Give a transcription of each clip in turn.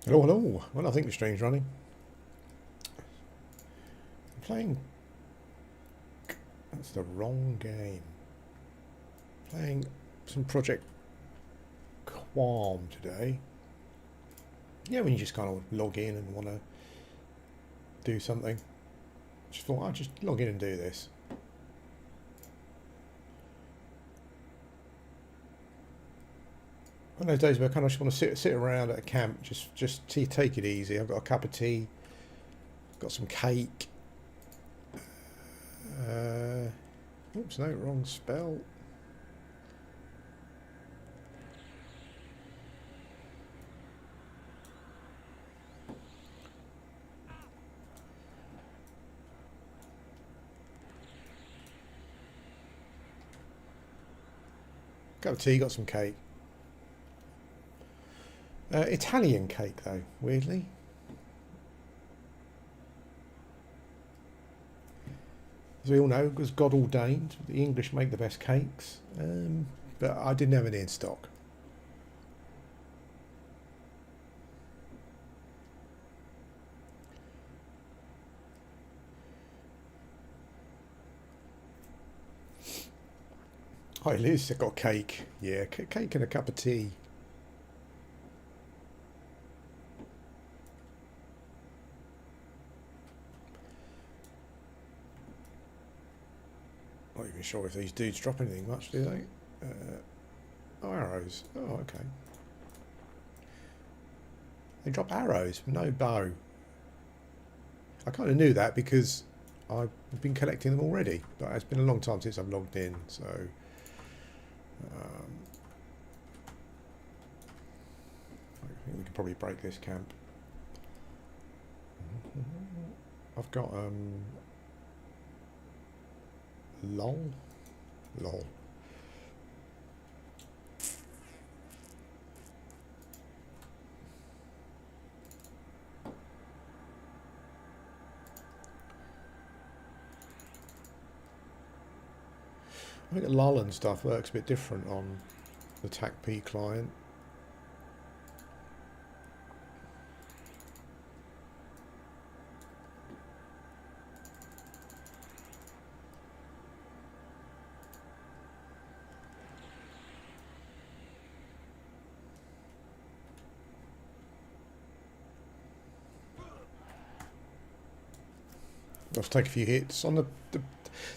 Hello, hello. Well, I think the stream's running. I'm playing... That's the wrong game. Playing some Project Quarm today. Yeah, when you just kind of log in and want to do something. Just thought, I'll just log in and do this. One of those days where I kind of just want to sit around at a camp, just take it easy. I've got a cup of tea, got some cake. Oops, no, wrong spell. Cup of tea, got some cake. Italian cake, though, weirdly. As we all know, because God ordained, the English make the best cakes. But I didn't have any in stock. Hi Liz, I've got cake. Yeah, cake and a cup of tea. Not even sure if these dudes drop anything much, do they? Oh, arrows. Oh, okay. They drop arrows, no bow. I kind of knew that because I've been collecting them already, but it's been a long time since I've logged in, so... I think we can probably break this camp. I've got lol. I think the lol and stuff works a bit different on the TACP client. I have to take a few hits on the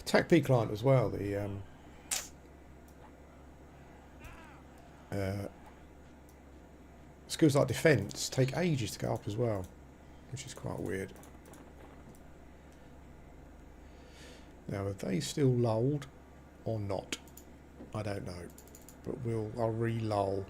TACP client as well. The skills like defense take ages to go up as well, which is quite weird. Now, are they still lulled or not? I don't know, but I'll re-lull.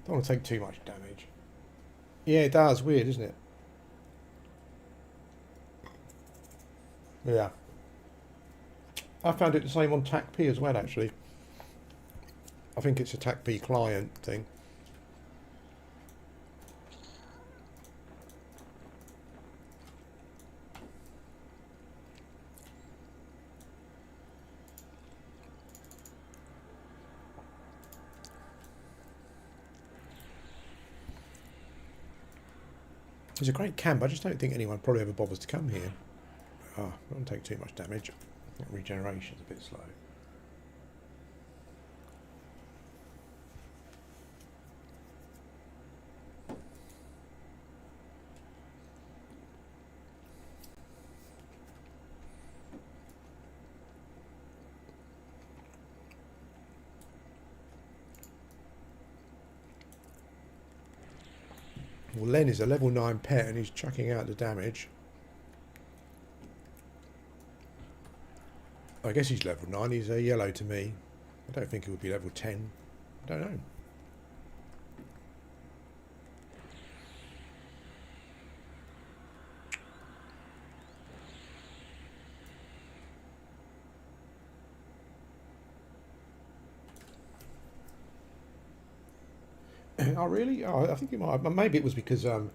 Don't want to take too much damage. Yeah, it does. Weird, isn't it? Yeah. I found it the same on TACP as well, actually. I think it's a TACP client thing. It's a great camp. I just don't think anyone probably ever bothers to come here. Oh, don't take too much damage. Regeneration's a bit slow. Well, Len is a level 9 pet and he's chucking out the damage. I guess he's level 9. He's a yellow to me. I don't think he would be level 10. I don't know. Oh, really? Oh, I think it might. Maybe it was because no,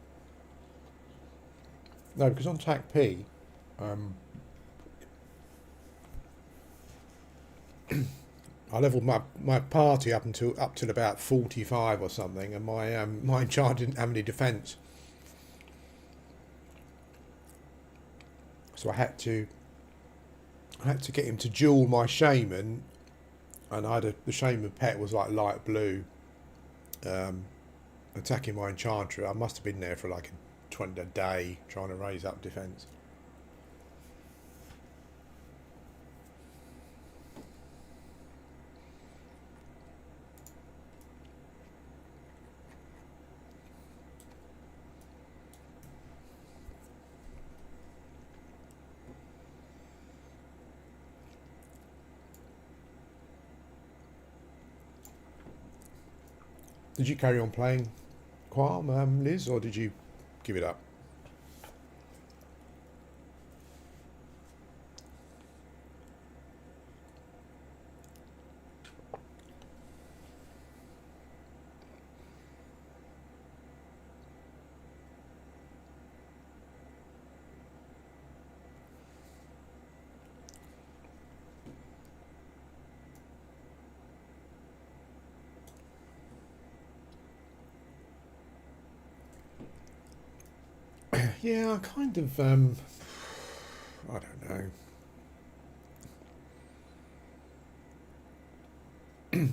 because on TAC P, um, I leveled my party up till about 45 or something, and my charge didn't have any defence, so I had to get him to duel my shaman, and the shaman pet was like light blue, um, attacking my enchanter. I must have been there for like a day trying to raise up defence. Did you carry on playing Quarm, Liz, or did you give it up? Yeah, I kind of. I don't know.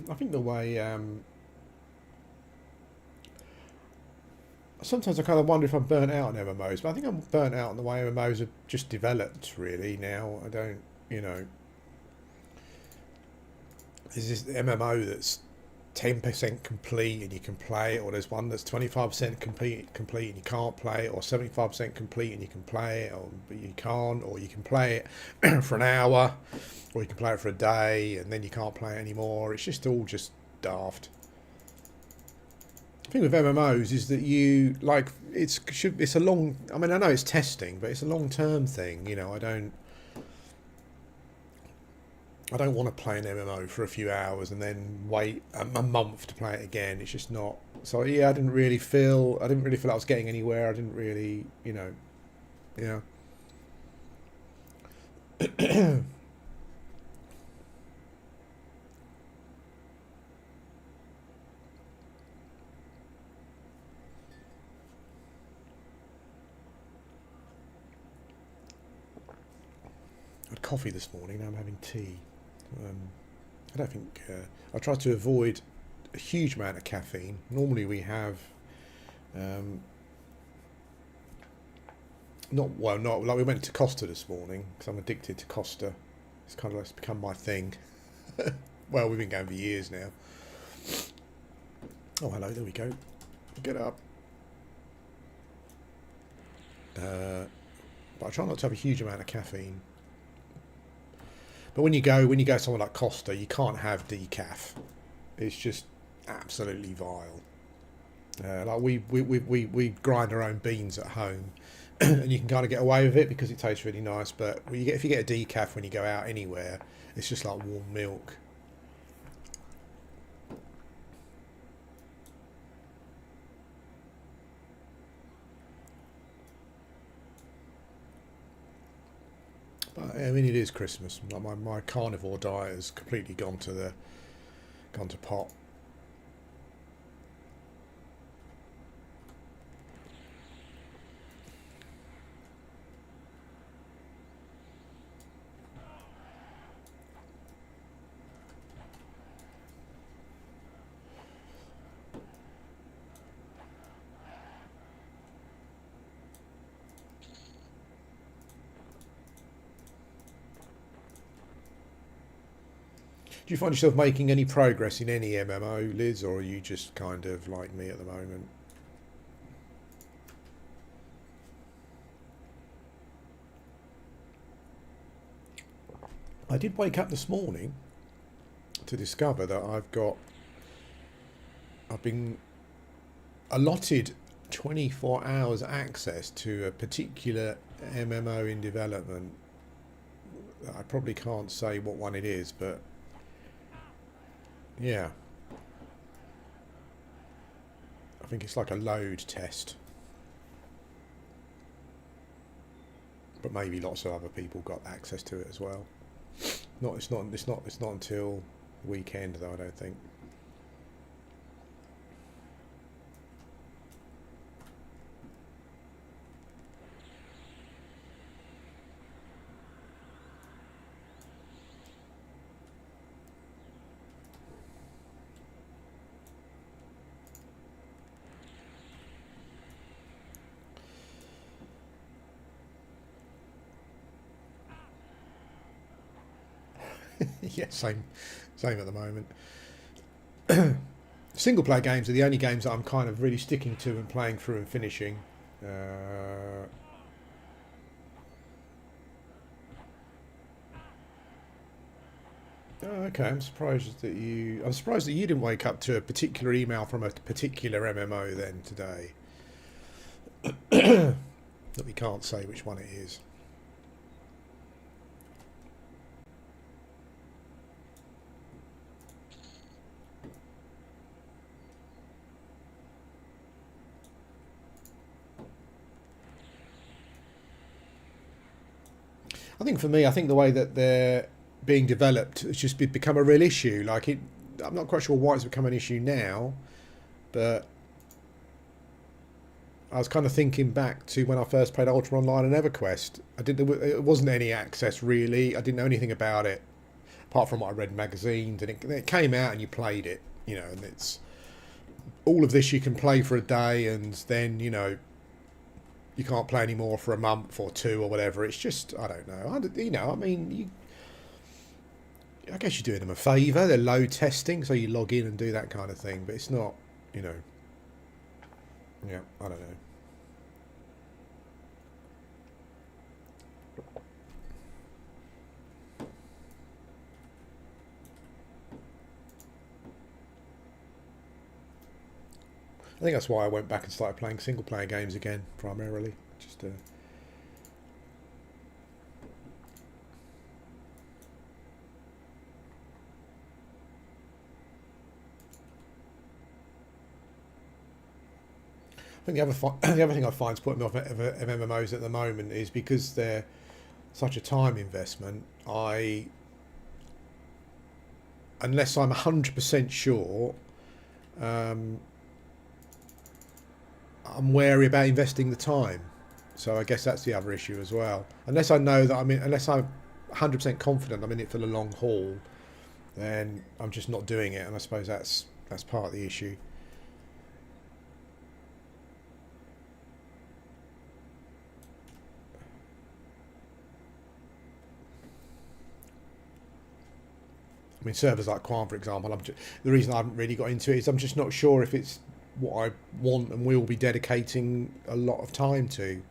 I think the way sometimes I kind of wonder if I'm burnt out on MMOs, but I think I'm burnt out on the way MMOs have just developed. Really, now I don't. You know, there's this MMO that's 10% complete and you can play it, or there's one that's 25% complete and you can't play it, or 75% complete and you can play it, or but you can't, or you can play it for an hour, or you can play it for a day and then you can't play it anymore. It's just all just daft. The thing with MMOs is that you like it's a long. I mean, I know it's testing, but it's a long term thing. You know, I don't want to play an MMO for a few hours and then wait a month to play it again. It's just not. So yeah, I didn't really feel I was getting anywhere. I didn't really, yeah. I had coffee this morning. Now I'm having tea. Um, I don't think I try to avoid a huge amount of caffeine. Normally we have um, not like we went to Costa this morning because I'm addicted to Costa. It's kind of like it's become my thing. Well, we've been going for years now. Oh, hello. There we go. Get up. But I try not to have a huge amount of caffeine. But when you go somewhere like Costa, you can't have decaf. It's just absolutely vile. Like we grind our own beans at home, and you can kind of get away with it because it tastes really nice. But if you get a decaf when you go out anywhere, it's just like warm milk. But I mean, it is Christmas. Like my carnivore diet has completely gone to pot. Do you find yourself making any progress in any MMO, Liz, or are you just kind of like me at the moment? I did wake up this morning to discover that I've been allotted 24 hours access to a particular MMO in development. I probably can't say what one it is, but yeah. I think it's like a load test. But maybe lots of other people got access to it as well. It's not until the weekend though, I don't think. Yeah, same at the moment. Single player games are the only games that I'm kind of really sticking to and playing through and finishing. Oh, okay, I'm surprised that you didn't wake up to a particular email from a particular MMO then today. That we can't say which one it is. I think for me, I think the way that they're being developed has just become a real issue. Like it, I'm not quite sure why it's become an issue now, but I was kind of thinking back to when I first played Ultra Online and EverQuest. It wasn't any access really. I didn't know anything about it apart from what I read in magazines, and it came out and you played it, you know. And it's all of this you can play for a day, and then you can't play anymore for a month or two or whatever. It's just, I don't know. I mean, I guess you're doing them a favour. They're load testing, so you log in and do that kind of thing. But it's not, yeah, I don't know. I think that's why I went back and started playing single player games again, primarily. Just I think the other thing I find is putting me off of MMOs at the moment is because they're such a time investment. Unless I'm 100% sure, I'm wary about investing the time. So I guess that's the other issue as well. Unless I know that unless I'm 100% confident I'm in it for the long haul, then I'm just not doing it. And I suppose that's part of the issue. I mean, servers like Quarm, for example, the reason I haven't really got into it is I'm just not sure if it's what I want and will be dedicating a lot of time to.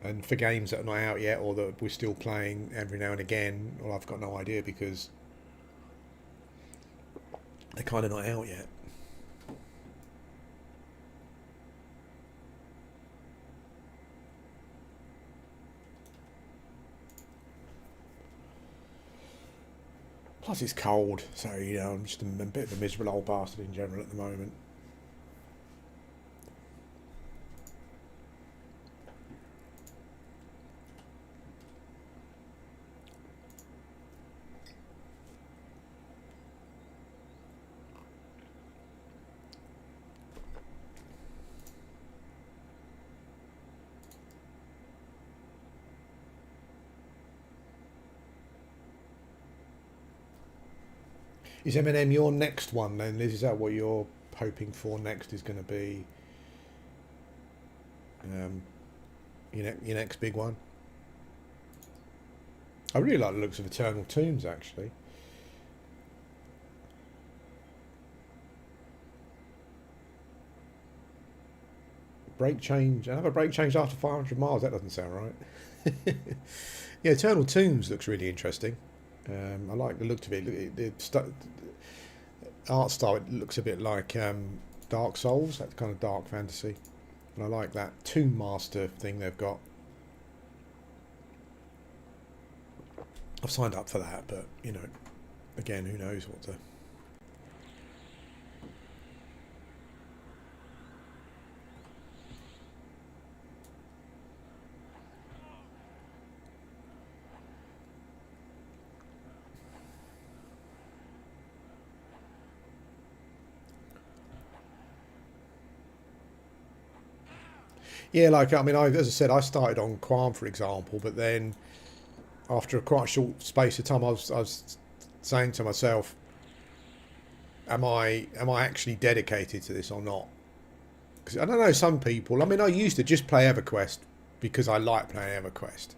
And for games that are not out yet or that we're still playing every now and again, well, I've got no idea because they're kind of not out yet. Plus it's cold, so I'm just a bit of a miserable old bastard in general at the moment. Is M&M your next one then, Liz? Is that what you're hoping for next is going to be your next big one? I really like the looks of Eternal Tombs, actually. Brake change. Another brake change after 500 miles. That doesn't sound right. Yeah, Eternal Tombs looks really interesting. I like the look of it. The art style, it looks a bit like Dark Souls, that kind of dark fantasy. And I like that Tomb Master thing they've got. I've signed up for that, but again, who knows what to. Yeah, like I mean, as I said, I started on Quarm, for example, but then after a quite short space of time, I was saying to myself, am I actually dedicated to this or not? Because I don't know, some people. I mean, I used to just play EverQuest because I like playing EverQuest.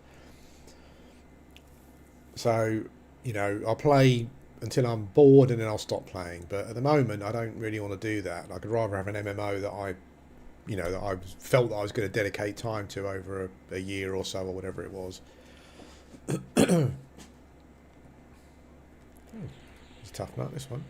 So, I'll play until I'm bored and then I'll stop playing. But at the moment, I don't really want to do that. I could rather have an MMO that that I felt that I was going to dedicate time to over a year or so or whatever it was. It's a tough nut, this one.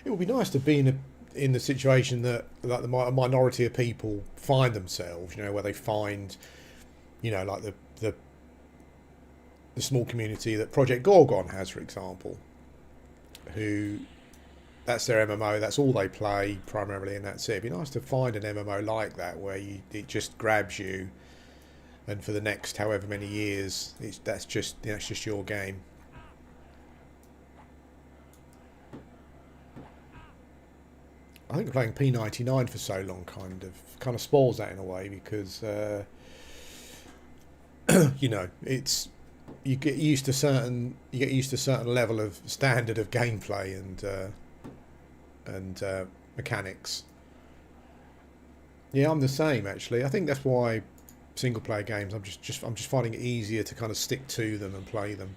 It would be nice to be in the situation that like a minority of people find themselves. Where they find, like the small community that Project Gorgon has, for example, who that's their MMO. That's all they play primarily, and that's it. It'd be nice to find an MMO like that where it just grabs you, and for the next however many years, that's just your game. I think playing P99 for so long kind of spoils that in a way because it's you get used to certain level of standard of gameplay and mechanics. Yeah, I'm the same actually. I think that's why single player games I'm just finding it easier to kind of stick to them and play them.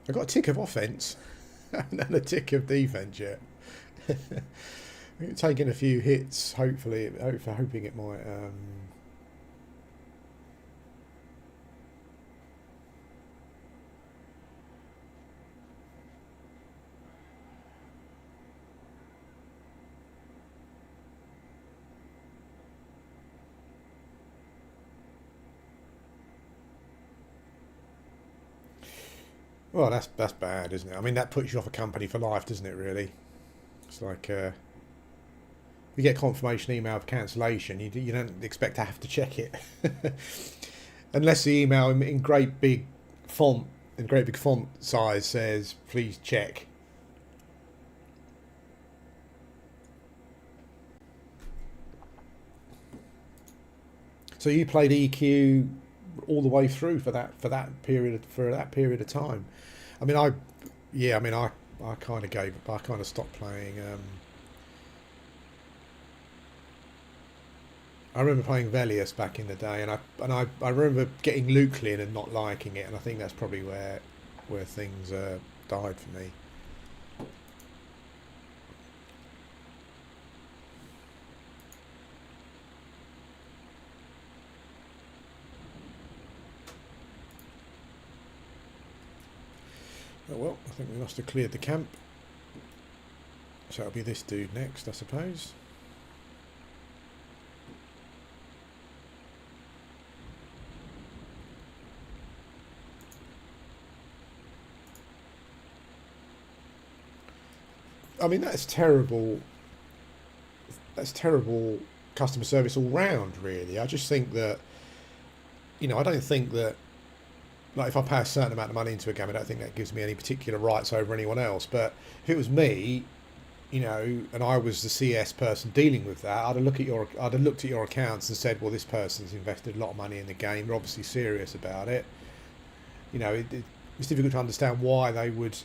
I got a tick of offense and a tick of defense yet. Taking a few hits, hoping it might. Well, that's bad, isn't it? I mean, that puts you off a company for life, doesn't it? Really, it's like you get confirmation email of cancellation, you don't expect to have to check it, unless the email in great big font size says please check. So you played EQ all the way through for that period of time. I mean, I kind of gave up. I kind of stopped playing. I remember playing Velius back in the day, and I remember getting Luklin and not liking it, and I think that's probably where things died for me. Oh well, I think we must have cleared the camp, so it'll be this dude next, I suppose. I mean, that's terrible. That's terrible customer service all round, really. I just think that, I don't think that, like, if I pay a certain amount of money into a game, I don't think that gives me any particular rights over anyone else. But if it was me, and I was the CS person dealing with that, I'd have looked at your accounts and said, well, this person's invested a lot of money in the game. They're obviously serious about it. It's difficult to understand why they would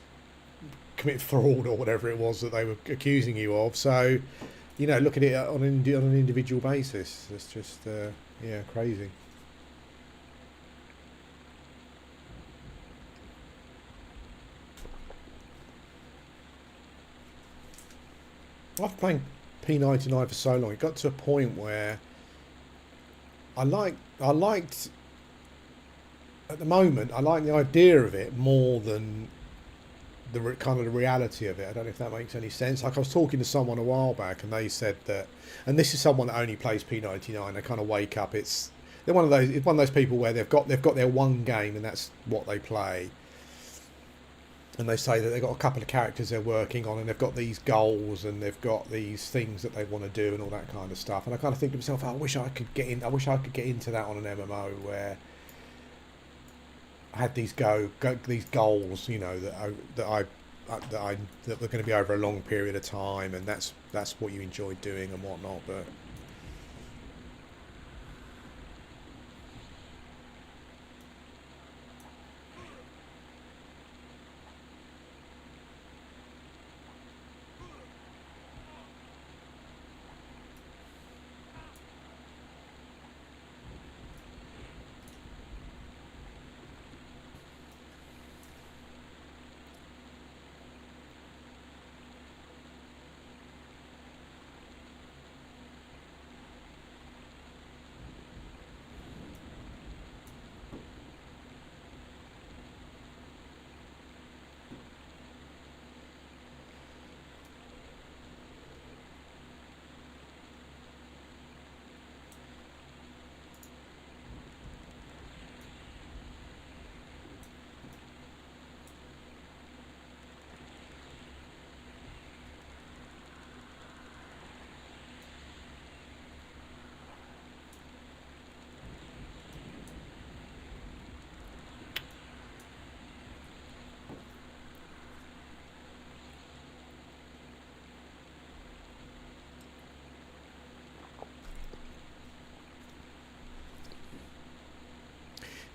commit fraud or whatever it was that they were accusing you of. So you know, look at it on an individual basis. It's just yeah, crazy. I've played P99 for so long. It got to a point where I liked at the moment. I like the idea of it more than kind of the reality of it. I don't know if that makes any sense. Like I was talking to someone a while back, and they said that, and this is someone that only plays P99. They kind of wake up. They're one of those. It's one of those people where they've got their one game, and that's what they play. And they say that they've got a couple of characters they're working on, and they've got these goals, and they've got these things that they want to do, and all that kind of stuff. And I kind of think to myself, oh, I wish I could get in. I wish I could get into that on an MMO where I had these goals, you know, that were going to be over a long period of time, and that's what you enjoy doing and whatnot. But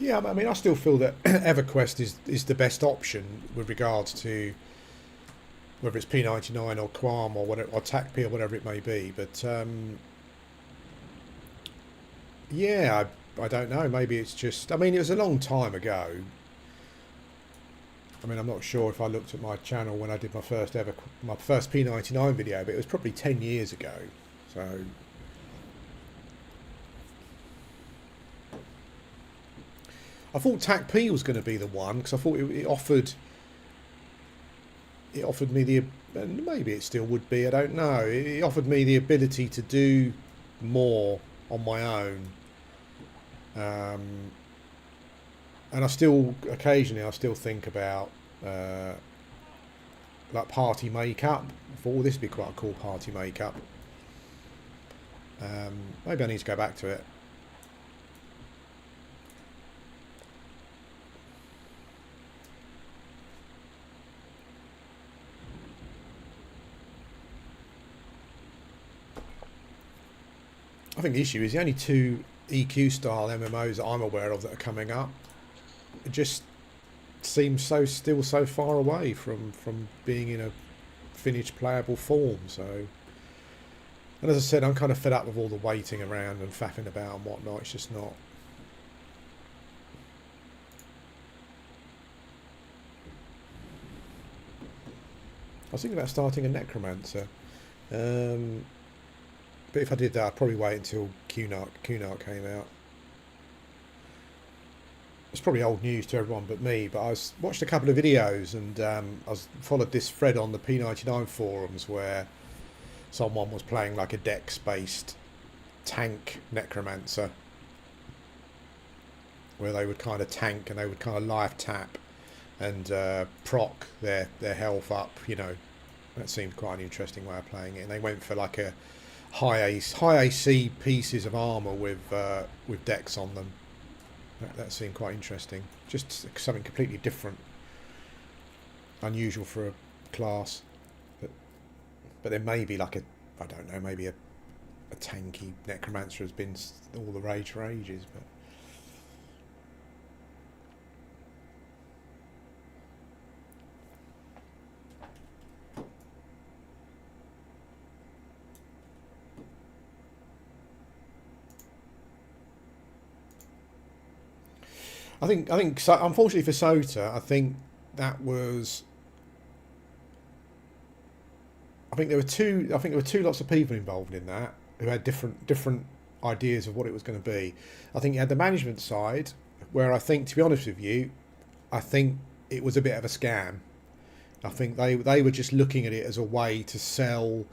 yeah, I mean, I still feel that EverQuest is the best option with regards to whether it's P99 or Quarm or whatever, or TACP or whatever it may be. But yeah, I don't know. Maybe it's just. I mean, it was a long time ago. I mean, I'm not sure if I looked at my channel when I did my first P99 video, but it was probably 10 years ago. So I thought TACP was going to be the one because I thought it offered me the, and maybe it still would be. I don't know. It offered me the ability to do more on my own. And I still think about like party makeup. I thought, oh, this would be quite a cool party makeup. Maybe I need to go back to it. I think the issue is the only two EQ style MMOs that I'm aware of that are coming up. It just seems still so far away from being in a finished playable form. So, and as I said, I'm kind of fed up with all the waiting around and faffing about and whatnot. It's just not. I was thinking about starting a Necromancer. But if I did that, I'd probably wait until QNARC came out. It's probably old news to everyone but me, but I watched a couple of videos, and followed this thread on the P99 forums where someone was playing like a dex-based tank Necromancer, where they would kind of tank and they would kind of live tap and proc their health up. You know, that seemed quite an interesting way of playing it. And they went for like a high AC pieces of armor with dex on them. That seemed quite interesting. Just something completely different, unusual for a class. But there may be like I don't know, maybe a tanky Necromancer has been all the rage for ages. But I think so, unfortunately for Sota, that was I think there were two lots of people involved in that who had different ideas of what it was going to be. I think you had the management side, where I think, to be honest with you, I think it was a bit of a scam. I think they were just looking at it as a way to sell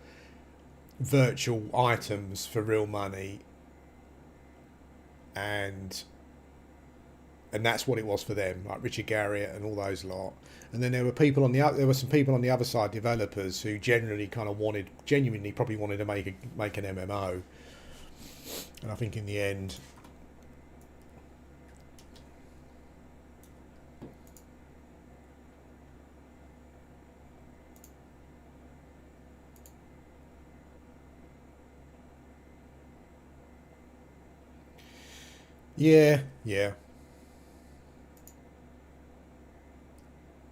virtual items for real money, and that's what it was for them, like Richard Garriott and all those lot. And then there were some people on the other side, developers, who genuinely probably wanted to make an MMO. And I think in the end, yeah, yeah,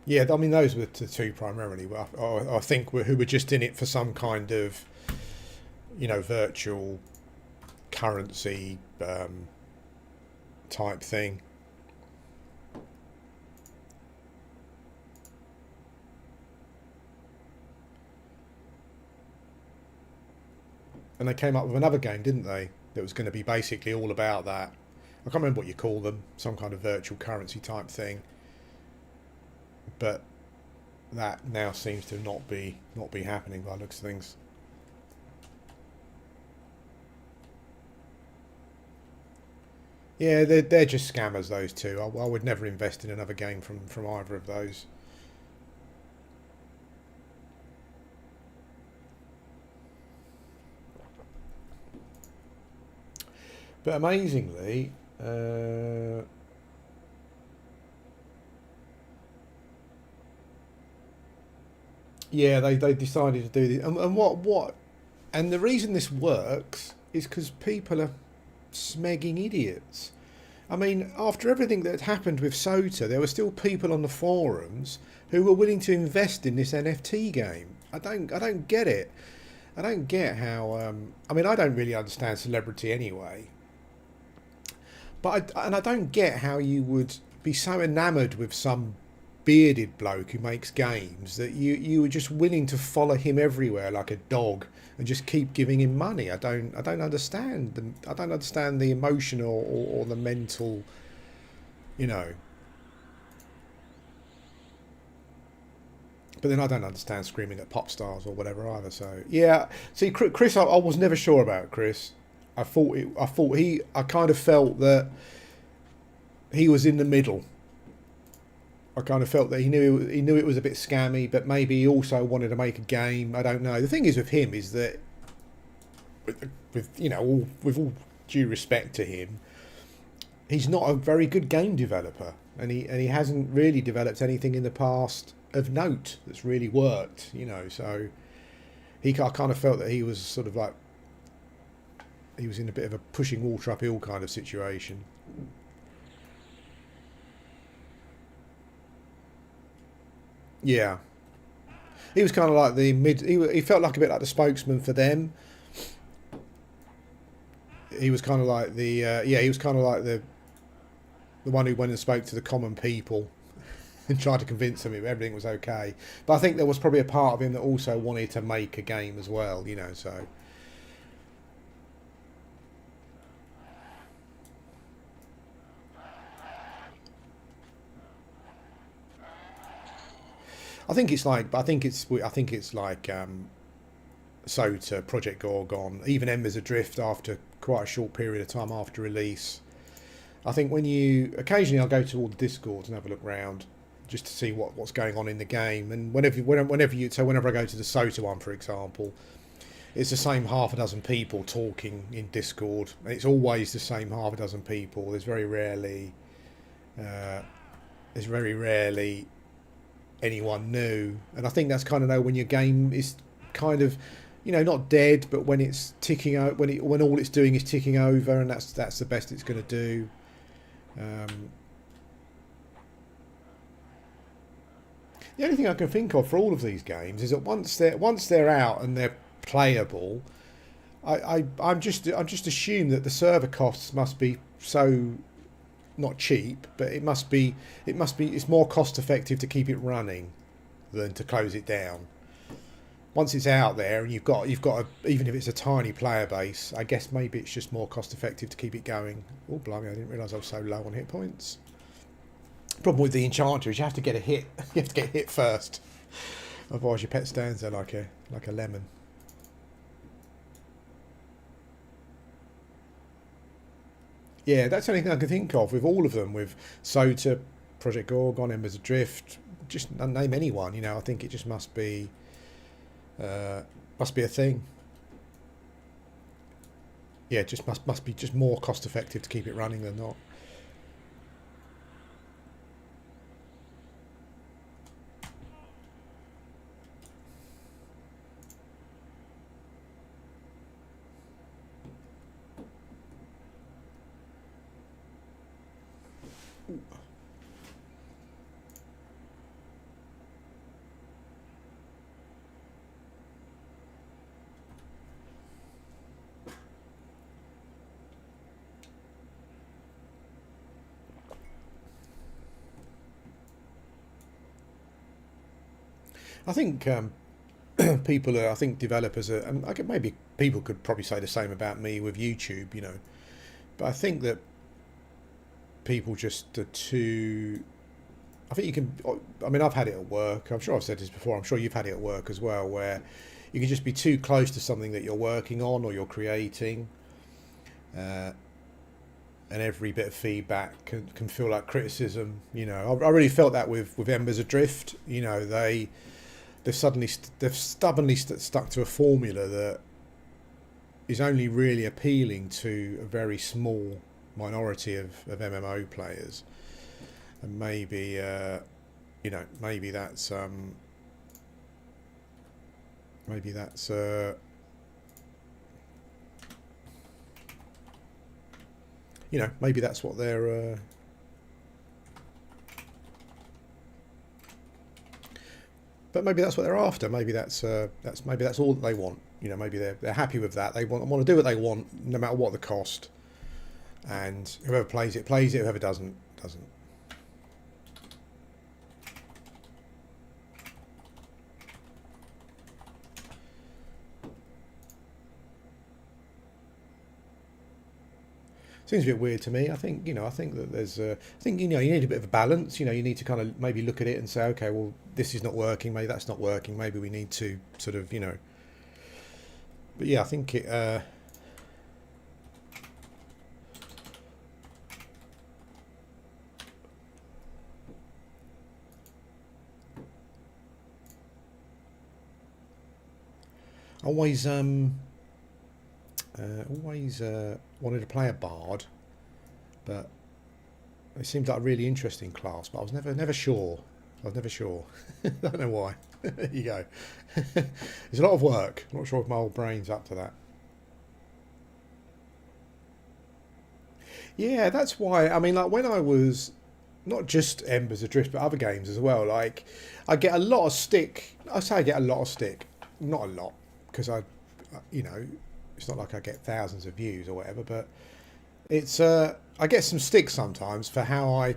yeah. I mean, those were the two primarily. I think who were just in it for some kind of, virtual currency type thing. And they came up with another game, didn't they? That was going to be basically all about that. I can't remember what you call them, some kind of virtual currency type thing. But that now seems to not be happening by the looks of things. Yeah, they're just scammers, those two. I would never invest in another game from either of those. But amazingly, yeah, they decided to do this. And the reason this works is because people are smegging idiots. I mean, after everything that had happened with Sota, there were still people on the forums who were willing to invest in this NFT game. I don't get it. I don't get how. I mean, I don't really understand celebrity anyway, and I don't get how you would be so enamoured with some bearded bloke who makes games that you were just willing to follow him everywhere like a dog and just keep giving him money. I don't understand the emotional or the mental, you know. But then I don't understand screaming at pop stars or whatever either. So yeah, see, Chris, I was never sure about Chris. I kind of felt that he was in the middle. I kind of felt that he knew it was a bit scammy, but maybe he also wanted to make a game. I don't know. The thing is with him is that, with all due respect to him, he's not a very good game developer, and he hasn't really developed anything in the past of note that's really worked. So I kind of felt that he was sort of like he was in a bit of a pushing water uphill kind of situation. Yeah, he was kind of like the mid. He felt like a bit like the spokesman for them. He was kind of like he was kind of like the one who went and spoke to the common people and tried to convince them everything was okay. But I think there was probably a part of him that also wanted to make a game as well. So I think it's like Sota, Project Gorgon, even Embers Adrift after quite a short period of time after release. I think occasionally I'll go to all the Discords and have a look round just to see what's going on in the game. And whenever I go to the Sota one, for example, it's the same half a dozen people talking in Discord. And it's always the same half a dozen people. Uh, there's very rarely anyone new, and I think that's kind of know when your game is kind of, not dead, but when it's ticking out, when all it's doing is ticking over, and that's the best it's going to do. Um, the only thing I can think of for all of these games is that once they're out and they're playable, I'm just assume that the server costs must be so not cheap, but it's more cost effective to keep it running than to close it down. Once it's out there and even if it's a tiny player base, I guess maybe it's just more cost effective to keep it going. Oh blimey, I didn't realise I was so low on hit points. Problem with the enchanter is you have to get a hit. You have to get hit first, otherwise your pet stands there like a lemon. Yeah, that's the only thing I can think of with all of them. With Sota, Project Gorgon, Embers Adrift, just name anyone. I think it just must be a thing. Yeah, it just must be just more cost effective to keep it running than not. I think I think developers are, and maybe people could probably say the same about me with YouTube, but I think that people just are too. I think you can. I mean, I've had it at work. I'm sure I've said this before. I'm sure you've had it at work as well, where you can just be too close to something that you're working on or you're creating, uh, and every bit of feedback can feel like criticism. I really felt that with Embers Adrift. They've stubbornly stuck to a formula that is only really appealing to a very small minority of MMO players, and maybe that's maybe that's maybe that's what they're but maybe that's what they're after. Maybe that's all that they want. Maybe they're happy with that. They want to do what they want, no matter what the cost. And whoever plays it, plays it. Whoever doesn't, doesn't. Seems a bit weird to me. I think that there's you need a bit of a balance. You need to kind of maybe look at it and say, okay, well, this is not working. Maybe that's not working. Maybe we need to sort of But yeah, I think it. Always wanted to play a bard, but it seems like a really interesting class. But I was never sure. I was never sure. I don't know why. There you go. It's a lot of work. I'm not sure if my old brain's up to that. Yeah, that's why. I mean, like when I was not just Embers Adrift, but other games as well. Like I get a lot of stick. I say I get a lot of stick, not a lot, because you know, it's not like I get thousands of views or whatever. But it's I get some stick sometimes for how I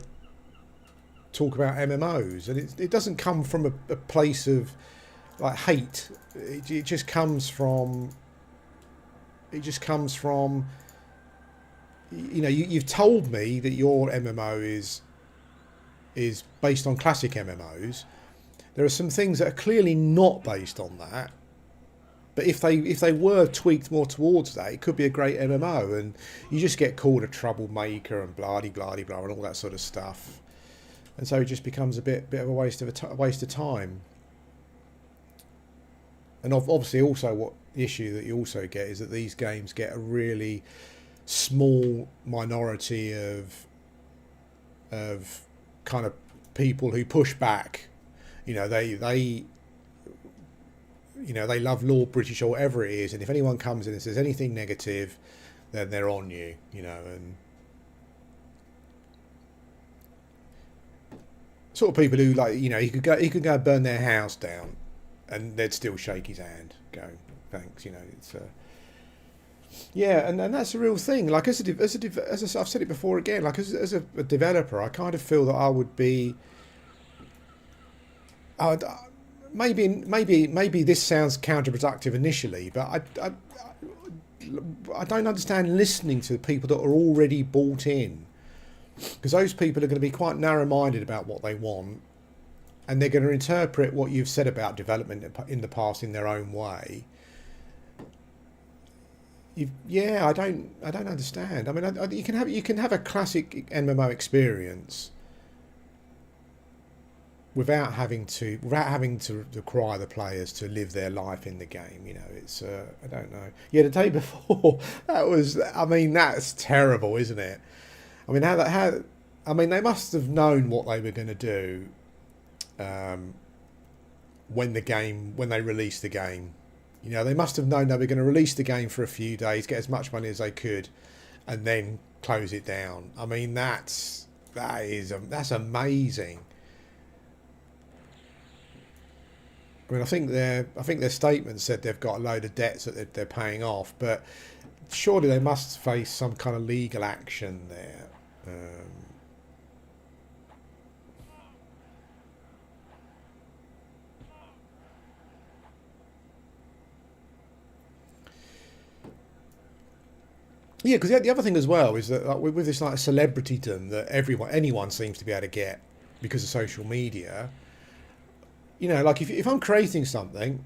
talk about MMOs, and it doesn't come from a place of like hate. It just comes from. It just comes from. You've told me that your MMO is based on classic MMOs. There are some things that are clearly not based on that, but if they were tweaked more towards that, it could be a great MMO. And you just get called a troublemaker and blah de blah de blah and all that sort of stuff, and so it just becomes a bit of a waste of time. And obviously, also what the issue that you also get is that these games get a really small minority of kind of people who push back. They love Law British or whatever it is, and if anyone comes in and says anything negative, then they're on you. And sort of people who he could go and burn their house down, and they'd still shake his hand, go thanks. It's Yeah, and that's a real thing. Like I've said it before again. Like a developer, I kind of feel that I would be. I'd, maybe this sounds counterproductive initially, but I don't understand listening to the people that are already bought in, because those people are going to be quite narrow-minded about what they want, and they're going to interpret what you've said about development in the past in their own way. Yeah, I don't understand. I mean, you can have a classic MMO experience without having to require the players to live their life in the game. You know, it's I don't know. Yeah, the day before that was. I mean, that's terrible, isn't it? I mean, how I mean, they must have known what they were going to do um, when they released the game. You know, they must have known they were going to release the game for a few days, get as much money as they could, and then close it down. I mean, that's amazing. I mean, I think their statement said they've got a load of debts that they're paying off, but surely they must face some kind of legal action there. Yeah, because the other thing as well is that like, with this like celebritydom that anyone seems to be able to get because of social media. You know, like if I'm creating something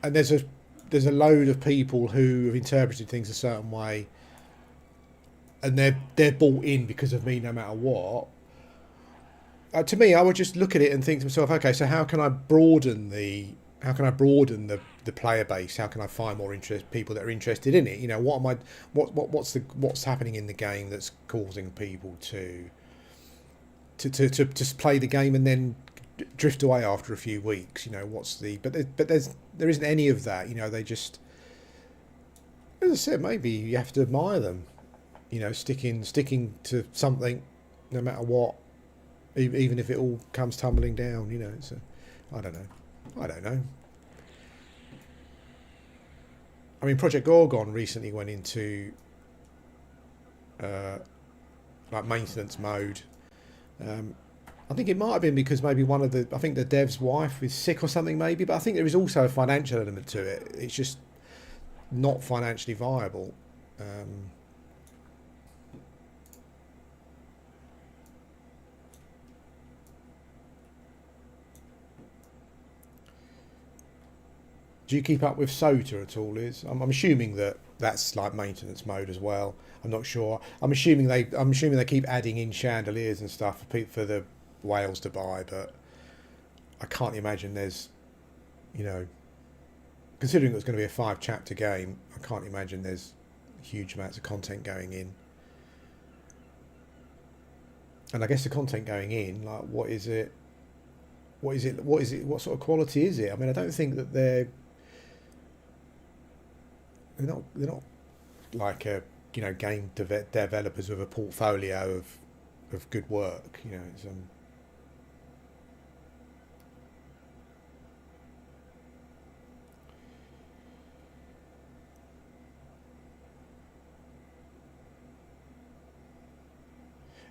and there's a load of people who have interpreted things a certain way and they're bought in because of me no matter what. To me, I would just look at it and think to myself, okay, so how can I broaden the player base? How can I find more people that are interested in it? You know, what's happening in the game that's causing people to just play the game and then drift away after a few weeks. You know, there isn't any of that. You know, they just, as I said, maybe you have to admire them. You know, sticking to something no matter what, even if it all comes tumbling down. You know, I don't know. I don't know. I mean, Project Gorgon recently went into uh, like maintenance mode. Um, I think it might have been because maybe I think the dev's wife is sick or something maybe, but I think there is also a financial element to it. It's just not financially viable. Um, do you keep up with SOTA at all? I'm assuming that that's like maintenance mode as well. I'm not sure. I'm assuming they keep adding in chandeliers and stuff for the whales to buy, but I can't imagine there's, you know, considering it was going to be a 5 chapter game, I can't imagine there's huge amounts of content going in. And I guess the content going in, like, what is it? What is it? What is it? What sort of quality is it? I mean, I don't think that they're not like game developers with a portfolio of good work. You know,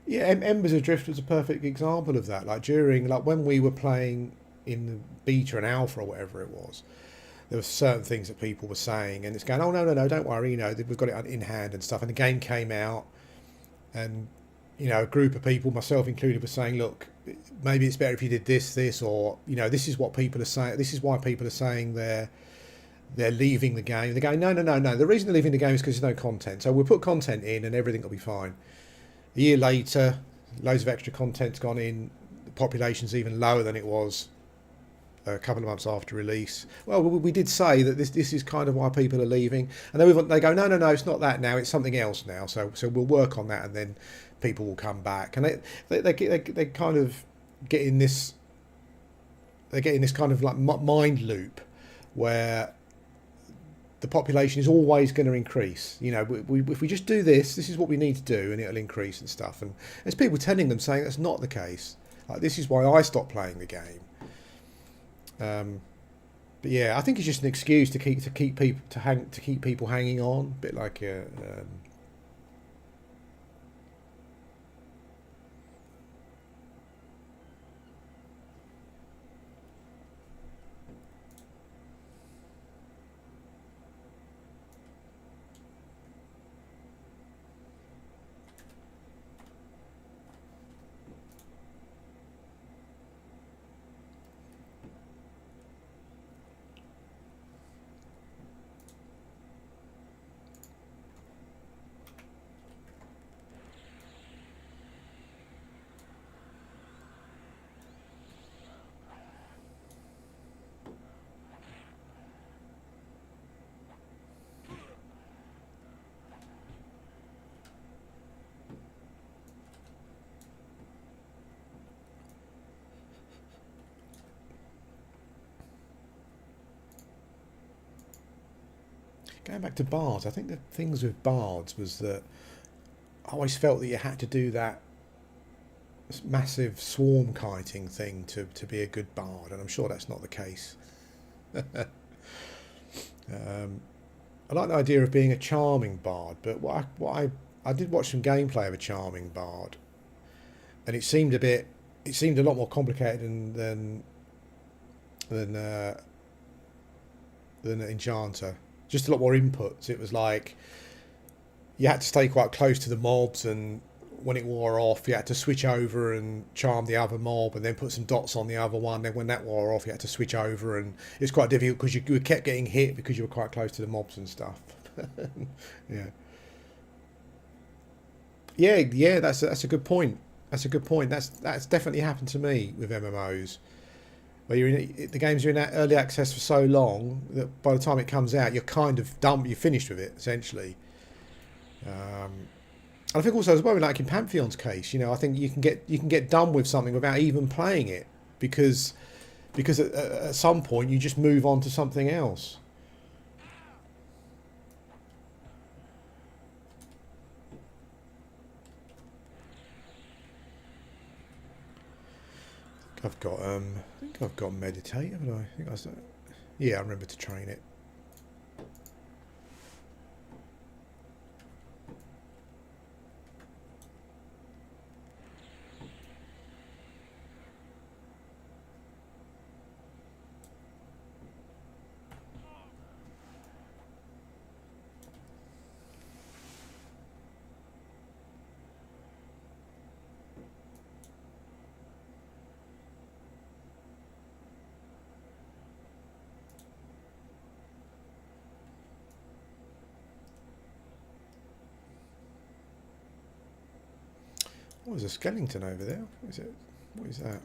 yeah. Embers Adrift was a perfect example of that. Like when we were playing in the beta and alpha or whatever it was, there were certain things that people were saying, and it's going, oh no, don't worry, you know, we've got it in hand and stuff. And the game came out, and you know, a group of people, myself included, were saying, look, maybe it's better if you did this, or you know, this is what people are saying. This is why people are saying they're leaving the game. They're going, no. The reason they're leaving the game is because there's no content. So we'll put content in, and everything will be fine. A year later, loads of extra content's gone in. The population's even lower than it was a couple of months after release. Well, we did say that this is kind of why people are leaving, and then they go, no, it's not that now. It's something else now. So we'll work on that, and then people will come back. And they kind of get in this. They get in this kind of like mind loop where the population is always going to increase. You know, if we just do this is what we need to do, and it'll increase and stuff. And there's people telling them saying that's not the case. Like, this is why I stopped playing the game. But yeah, I think it's just an excuse to keep people to keep people hanging on, a bit like a. Going back to bards, I think the things with bards was that I always felt that you had to do that massive swarm kiting thing to be a good bard, and I'm sure that's not the case. I like the idea of being a charming bard, but I did watch some gameplay of a charming bard, and it seemed a lot more complicated than an enchanter. Just a lot more inputs. It was like you had to stay quite close to the mobs, and when it wore off, you had to switch over and charm the other mob, and then put some dots on the other one. Then when that wore off, you had to switch over, and it's quite difficult because you kept getting hit because you were quite close to the mobs and stuff. Yeah, yeah. That's a good point. That's a good point. That's definitely happened to me with MMOs. Where the games are in early access for so long that by the time it comes out, you're kind of done. You're finished with it essentially. And I think also as well, like in Pantheon's case, I think you can get done with something without even playing it because at some point you just move on to something else. I think I've got meditate, haven't I? Yeah, I remember to train it. Oh, there's a skeleton over there. What is it? What is that?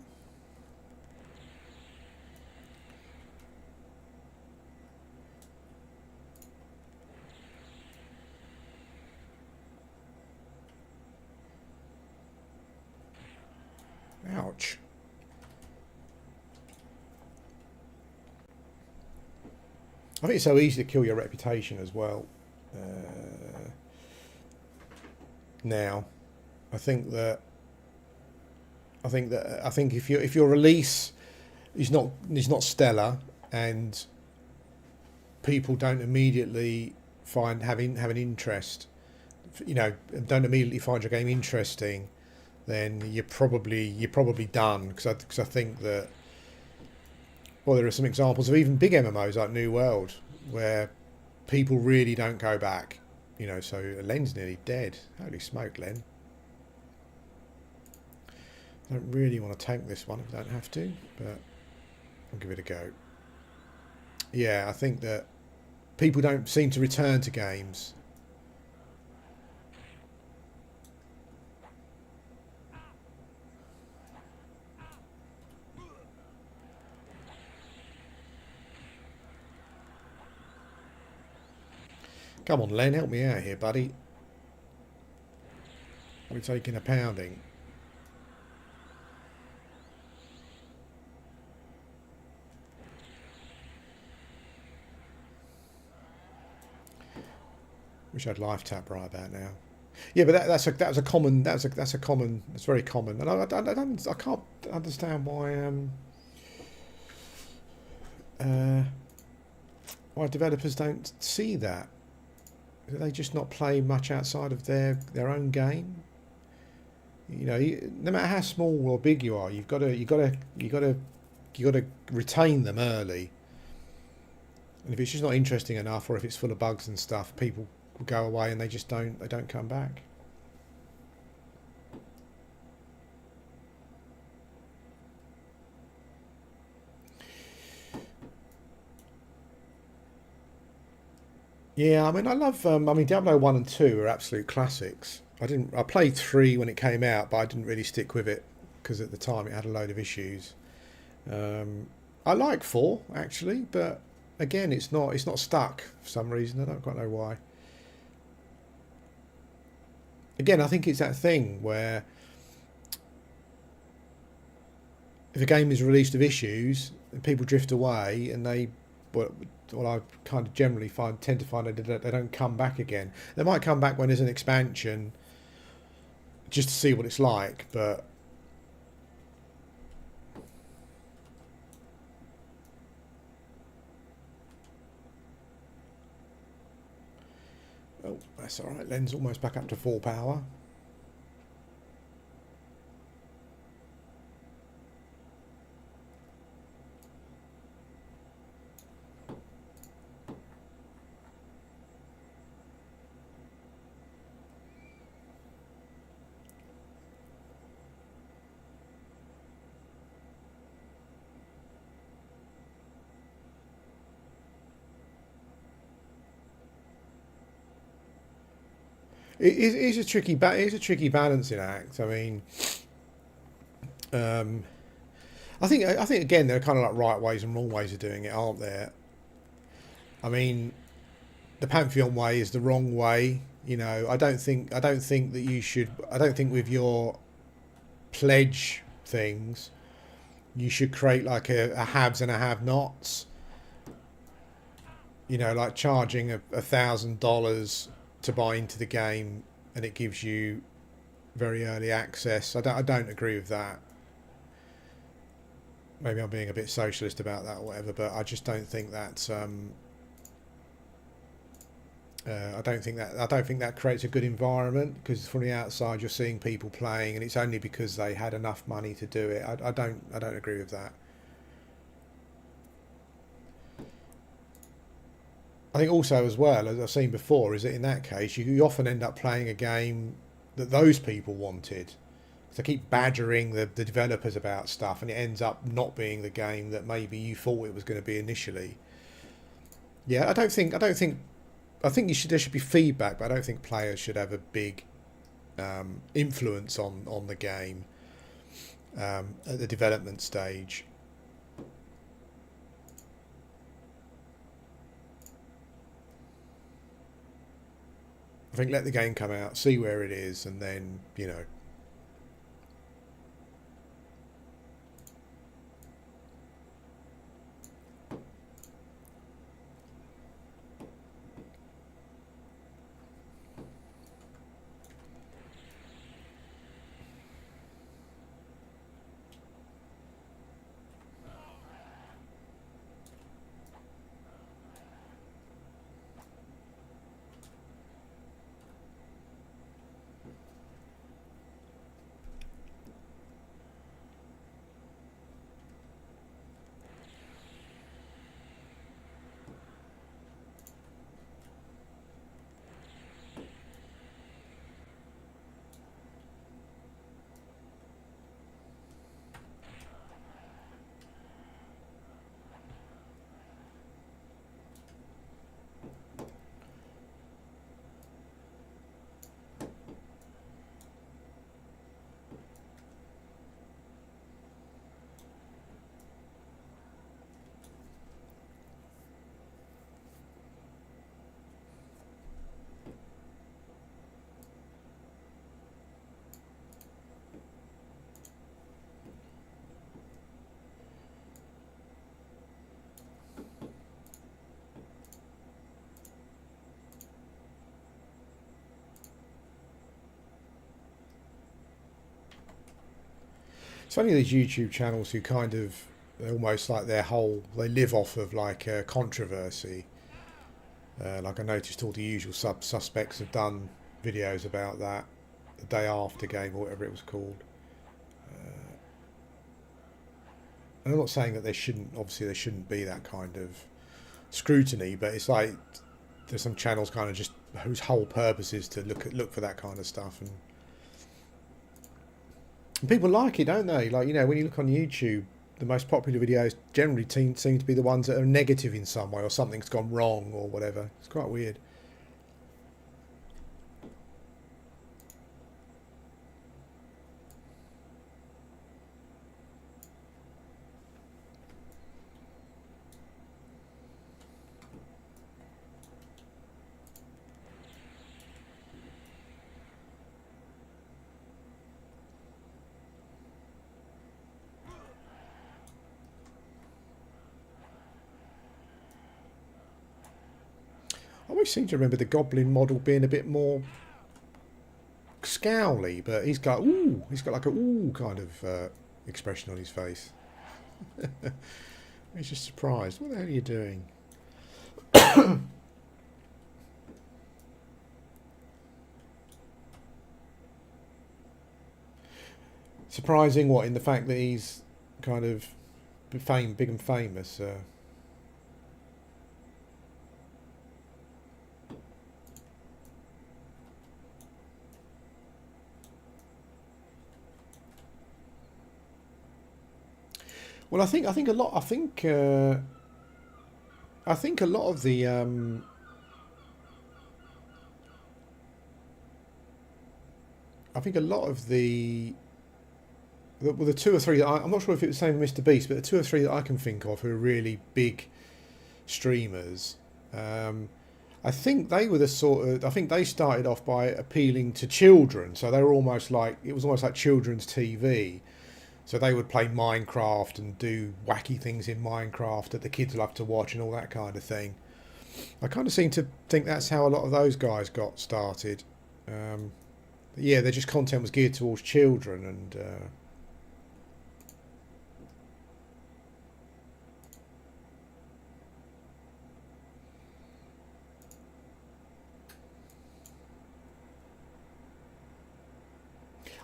Ouch. I think it's so easy to kill your reputation as well. Now, I think that if your release is not stellar and people don't immediately have an interest, don't immediately find your game interesting, then you're probably done. Because I think that, well, there are some examples of even big MMOs like New World where people really don't go back. So Len's nearly dead. Holy smoke, Len. I don't really want to tank this one if I don't have to, but I'll give it a go. Yeah, I think that people don't seem to return to games. Come on, Len, help me out here, buddy. We're taking a pounding. Wish I'd life tap right about now. Yeah, but that's very common, and I can't understand why why developers don't see that. Do they just not play much outside of their own game? You know, no matter how small or big you are, you got to retain them early. And if it's just not interesting enough, or if it's full of bugs and stuff, people go away and they don't come back. Yeah, I mean, I love. I mean, Diablo 1 and 2 are absolute classics. I played 3 when it came out, but I didn't really stick with it because at the time it had a load of issues. I like 4 actually, but again, it's not stuck for some reason. I don't quite know why. Again, I think it's that thing where if a game is released with issues, and people drift away, and well, I kind of generally tend to find that they don't come back again. They might come back when there's an expansion, just to see what it's like, but oh, that's all right. Len's almost back up to full power. It's a it's a tricky balancing act. I mean, um, I think again there are kind of like right ways and wrong ways of doing it, aren't there? I mean, the Pantheon way is the wrong way. You know, I don't think that you should. I don't think with your pledge things you should create like a haves and a have-nots. You know, like charging $1,000 to buy into the game and it gives you very early access. I don't agree with that. Maybe I'm being a bit socialist about that or whatever, but I just don't think that's. I don't think that creates a good environment because from the outside you're seeing people playing and it's only because they had enough money to do it. I don't agree with that. I think also as well as I've seen before is that in that case you often end up playing a game that those people wanted. So keep badgering the developers about stuff and it ends up not being the game that maybe you thought it was going to be initially. Yeah, I think there should be feedback, but I don't think players should have a big influence on the game at the development stage. I think let the game come out, see where it is, and then it's funny these YouTube channels who kind of almost like they live off of like controversy. Like I noticed all the usual suspects have done videos about that, the day after game or whatever it was called. And I'm not saying that obviously there shouldn't be that kind of scrutiny, but it's like there's some channels kind of just whose whole purpose is to look for that kind of stuff, and people like it, don't they? Like, when you look on YouTube, the most popular videos generally seem to be the ones that are negative in some way, or something's gone wrong or whatever. It's quite weird. I always seem to remember the Goblin model being a bit more scowly, but he's got like a ooh kind of expression on his face. He's just surprised. What the hell are you doing? Surprising what, in the fact that he's kind of big and famous. Well, I think a lot of the I think a lot of the two or three that I'm not sure if it was the same with Mr. Beast, but the two or three that I can think of who are really big streamers. I think they were I think they started off by appealing to children, so they were it was almost like children's TV. So they would play Minecraft and do wacky things in Minecraft that the kids love to watch and all that kind of thing. I kind of seem to think that's how a lot of those guys got started. Yeah, their just content was geared towards children, and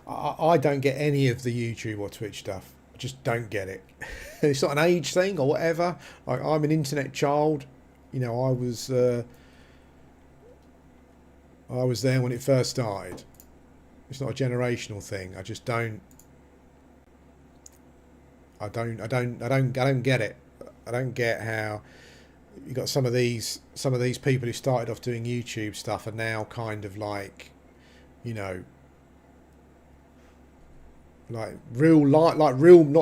I don't get any of the YouTube or Twitch stuff. I just don't get it. It's not an age thing or whatever. Like, I'm an internet child. I was there when it first started. It's not a generational thing. I just don't. I don't get it. I don't get how you got some of these people who started off doing YouTube stuff are now kind of like, you know, like real not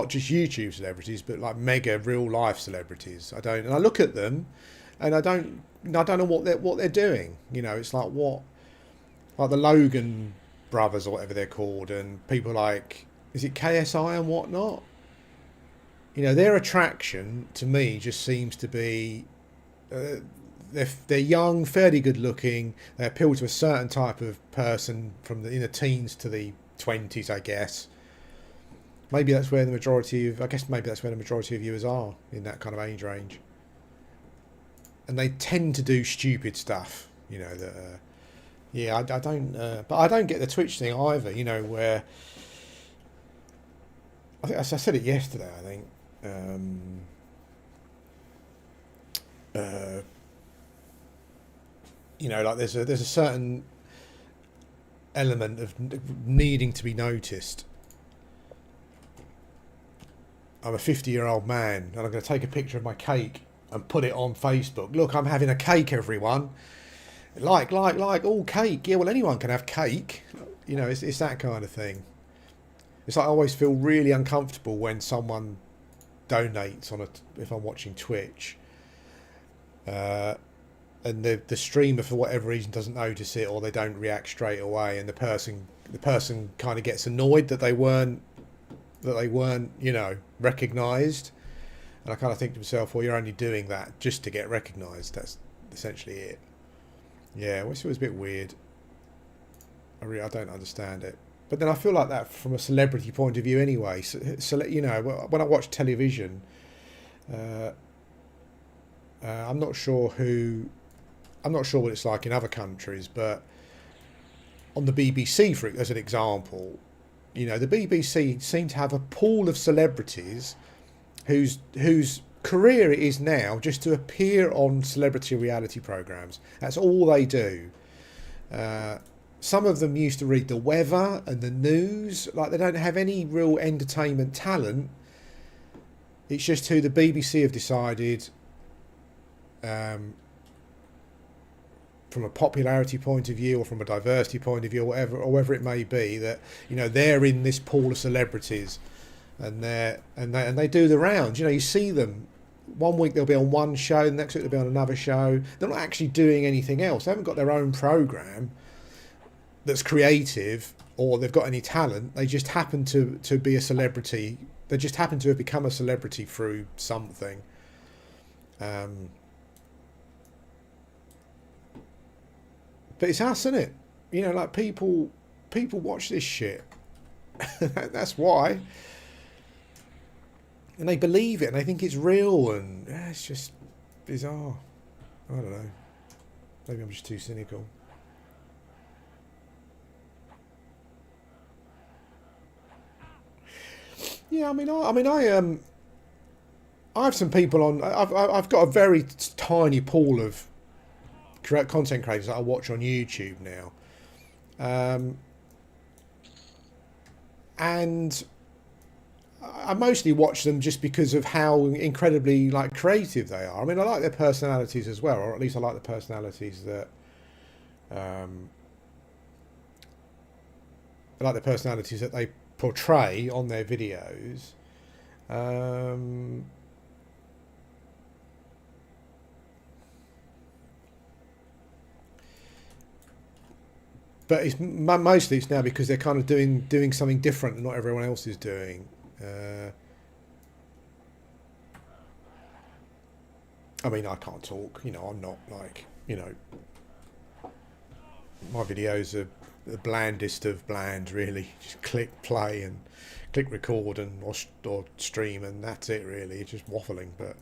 just YouTube celebrities, but like mega real life celebrities. And I look at them, and I don't know what they're doing. It's like like the Logan brothers or whatever they're called, and people like, is it KSI and whatnot? Their attraction to me just seems to be they're young, fairly good looking. They appeal to a certain type of person from in the teens to the 20s, I guess. Maybe that's where the majority of viewers are, in that kind of age range. And they tend to do stupid stuff, yeah, I don't, but I don't get the Twitch thing either, where, I said it yesterday, I think, like there's a certain element of needing to be noticed. I'm a 50-year-old man, and I'm going to take a picture of my cake and put it on Facebook. Look, I'm having a cake, everyone. Like, all cake. Yeah, well, anyone can have cake. It's that kind of thing. It's like I always feel really uncomfortable when someone donates if I'm watching Twitch, and the streamer for whatever reason doesn't notice it, or they don't react straight away, and the person kind of gets annoyed that they weren't recognised. And I kind of think to myself, well, you're only doing that just to get recognised. That's essentially it. Yeah, it was a bit weird. I don't understand it. But then I feel like that from a celebrity point of view anyway. So when I watch television, I'm not sure who I'm not sure what it's like in other countries, but on the BBC, for as an example, you know, the BBC seem to have a pool of celebrities whose career it is now just to appear on celebrity reality programs. That's all they do. Some of them used to read the weather and the news. Like, they don't have any real entertainment talent. It's just who the BBC have decided, from a popularity point of view or from a diversity point of view, or whatever it may be, that, you know, they're in this pool of celebrities, and they do the rounds. You know, you see them. One week they'll be on one show, the next week they'll be on another show. They're not actually doing anything else. They haven't got their own program that's creative, or they've got any talent. They just happen to be a celebrity. They just happen to have become a celebrity through something. But it's us, isn't it? You know, like, people watch this shit. That's why. And they believe it, and they think it's real, and it's just bizarre. I don't know. Maybe I'm just too cynical. Yeah, I have some people on. I've got a very tiny pool of content creators that I watch on YouTube now, and I mostly watch them just because of how incredibly, like, creative they are. I mean, I like their personalities as well, or at least I like the personalities that they portray on their videos. But mostly it's now because they're kind of doing something different that not everyone else is doing. I mean, I can't talk. You know, I'm not like, you know, my videos are the blandest of bland, really. Just click play and click record and or stream, and that's it, really. It's just waffling, but.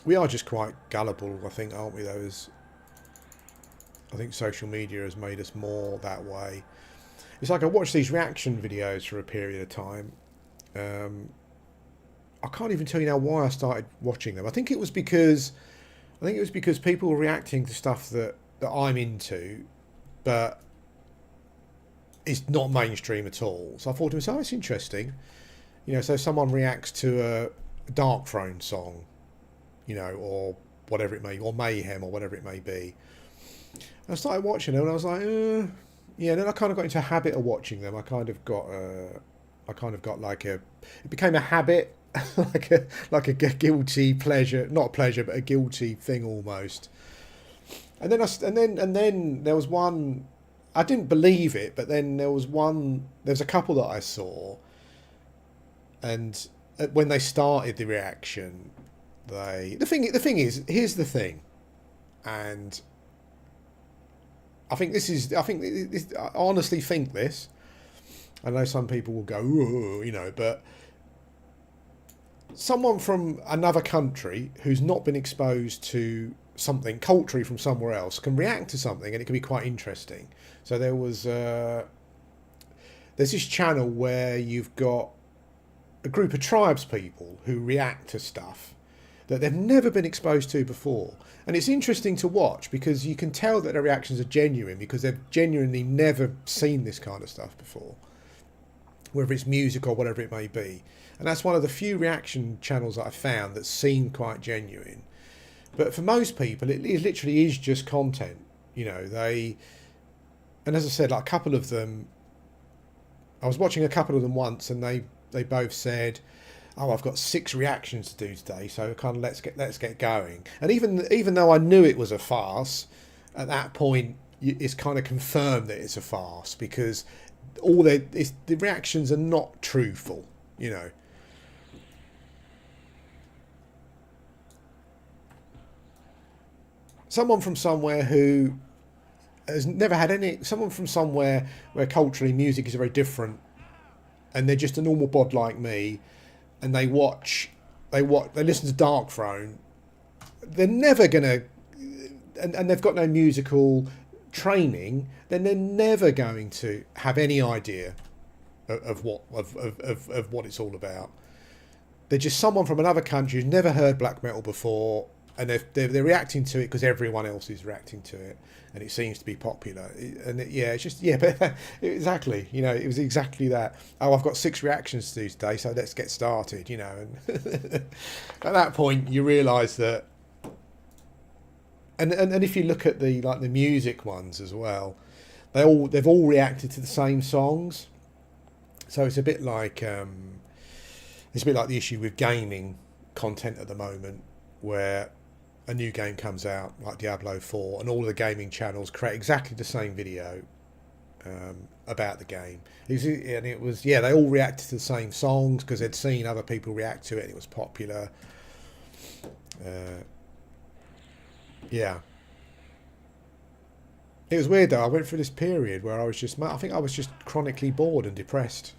We are just quite gullible, I think, aren't we, though? I think social media has made us more that way. It's like I watched these reaction videos for a period of time. I can't even tell you now why I started watching them. I think it was because people were reacting to stuff that I'm into, but it's not mainstream at all. So I thought to myself, oh, it's interesting. You know, so someone reacts to a Dark Throne song, you know, or whatever it may, or Mayhem, or whatever it may be. And I started watching them, and I was like, yeah. And then I kind of got into a habit of watching them. I kind of got like it became a habit, like a guilty pleasure, not a pleasure, but a guilty thing almost. And then there was one. I didn't believe it, but then there's a couple that I saw, and when they started the reaction. The thing is, here's the thing, and I honestly think this. I know some people will go, ooh, you know, but someone from another country who's not been exposed to something culturally from somewhere else can react to something, and it can be quite interesting. So there's this channel where you've got a group of tribes people who react to stuff that they've never been exposed to before. And it's interesting to watch because you can tell that their reactions are genuine because they've genuinely never seen this kind of stuff before, whether it's music or whatever it may be. And that's one of the few reaction channels that I found that seem quite genuine. But for most people, it literally is just content. You know, and as I said, like a couple of them, I was watching a couple of them once, and they both said, oh, I've got 6 reactions to do today, so kind of let's get going. And even though I knew it was a farce, at that point it's kind of confirmed that it's a farce because the reactions are not truthful, you know. Someone from somewhere who has never had someone from somewhere where culturally music is very different, and they're just a normal bod like me, and they listen to Dark Throne, they're never gonna, and they've got no musical training, then they're never going to have any idea of what it's all about. They're just someone from another country who's never heard black metal before, and they're reacting to it because everyone else is reacting to it, and it seems to be popular. It's just but exactly, you know, it was exactly that. Oh, I've got 6 reactions to do today, so let's get started, you know. And at that point, you realise that, and if you look at the music ones as well, they've all reacted to the same songs, so it's a bit like the issue with gaming content at the moment, where a new game comes out like Diablo 4, and all of the gaming channels create exactly the same video about the game. They all reacted to the same songs because they'd seen other people react to it and it was popular. Yeah. It was weird though. I went through this period where I think I was just chronically bored and depressed.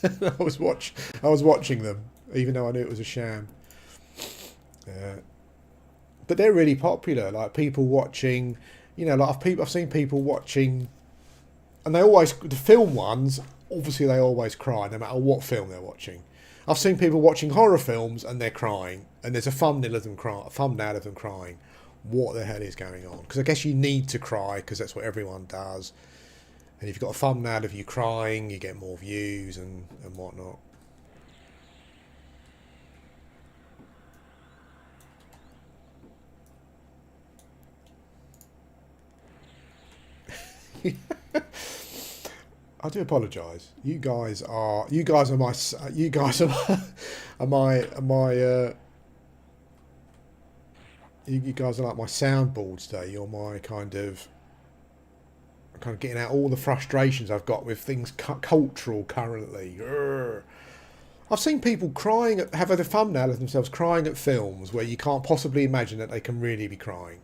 I was watching them, even though I knew it was a sham. But they're really popular. Like people watching, you know, I've seen people watching, and the film ones. Obviously, they always cry no matter what film they're watching. I've seen people watching horror films and they're crying, and there's a thumbnail of them crying. What the hell is going on? Because I guess you need to cry because that's what everyone does. And if you've got a thumbnail of you crying, you get more views and whatnot. I do apologise. You guys are my you guys are like my soundboard today. You're my kind of getting out all the frustrations I've got with things cultural currently. Urgh. I've seen people have a thumbnail of themselves crying at films where you can't possibly imagine that they can really be crying.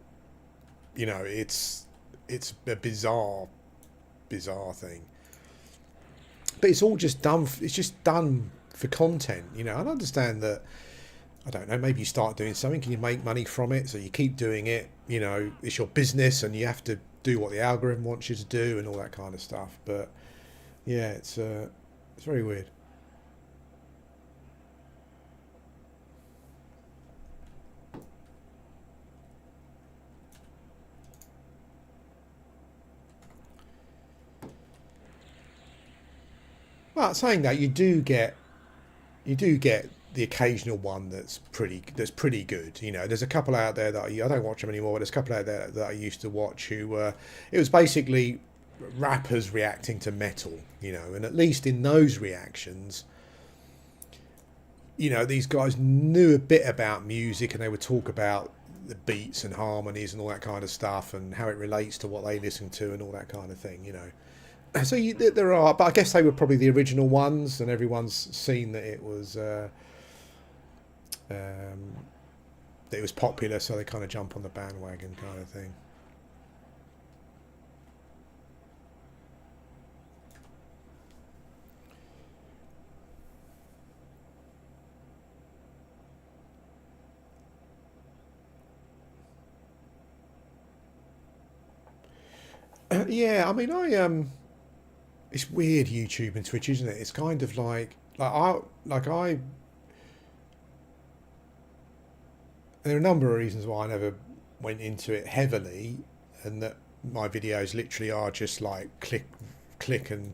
You know, it's a bizarre thing. But it's all just done. It's just done for content. You know, I understand that. I don't know. Maybe you start doing something and you make money from it, so you keep doing it. You know, it's your business, and you have to do what the algorithm wants you to do, and all that kind of stuff. But yeah, it's very weird. Well, saying that, you do get the occasional one that's pretty good. You know, there's a couple out there that I don't watch them anymore. But there's a couple out there that I used to watch who it was basically rappers reacting to metal. You know, and at least in those reactions, you know, these guys knew a bit about music and they would talk about the beats and harmonies and all that kind of stuff and how it relates to what they listen to and all that kind of thing. You know. So there are, but I guess they were probably the original ones, and everyone's seen that it was popular, so they kind of jump on the bandwagon kind of thing. Yeah, I mean, it's weird YouTube and Twitch, isn't it? It's kind of like I there are a number of reasons why I never went into it heavily, and that my videos literally are just like click and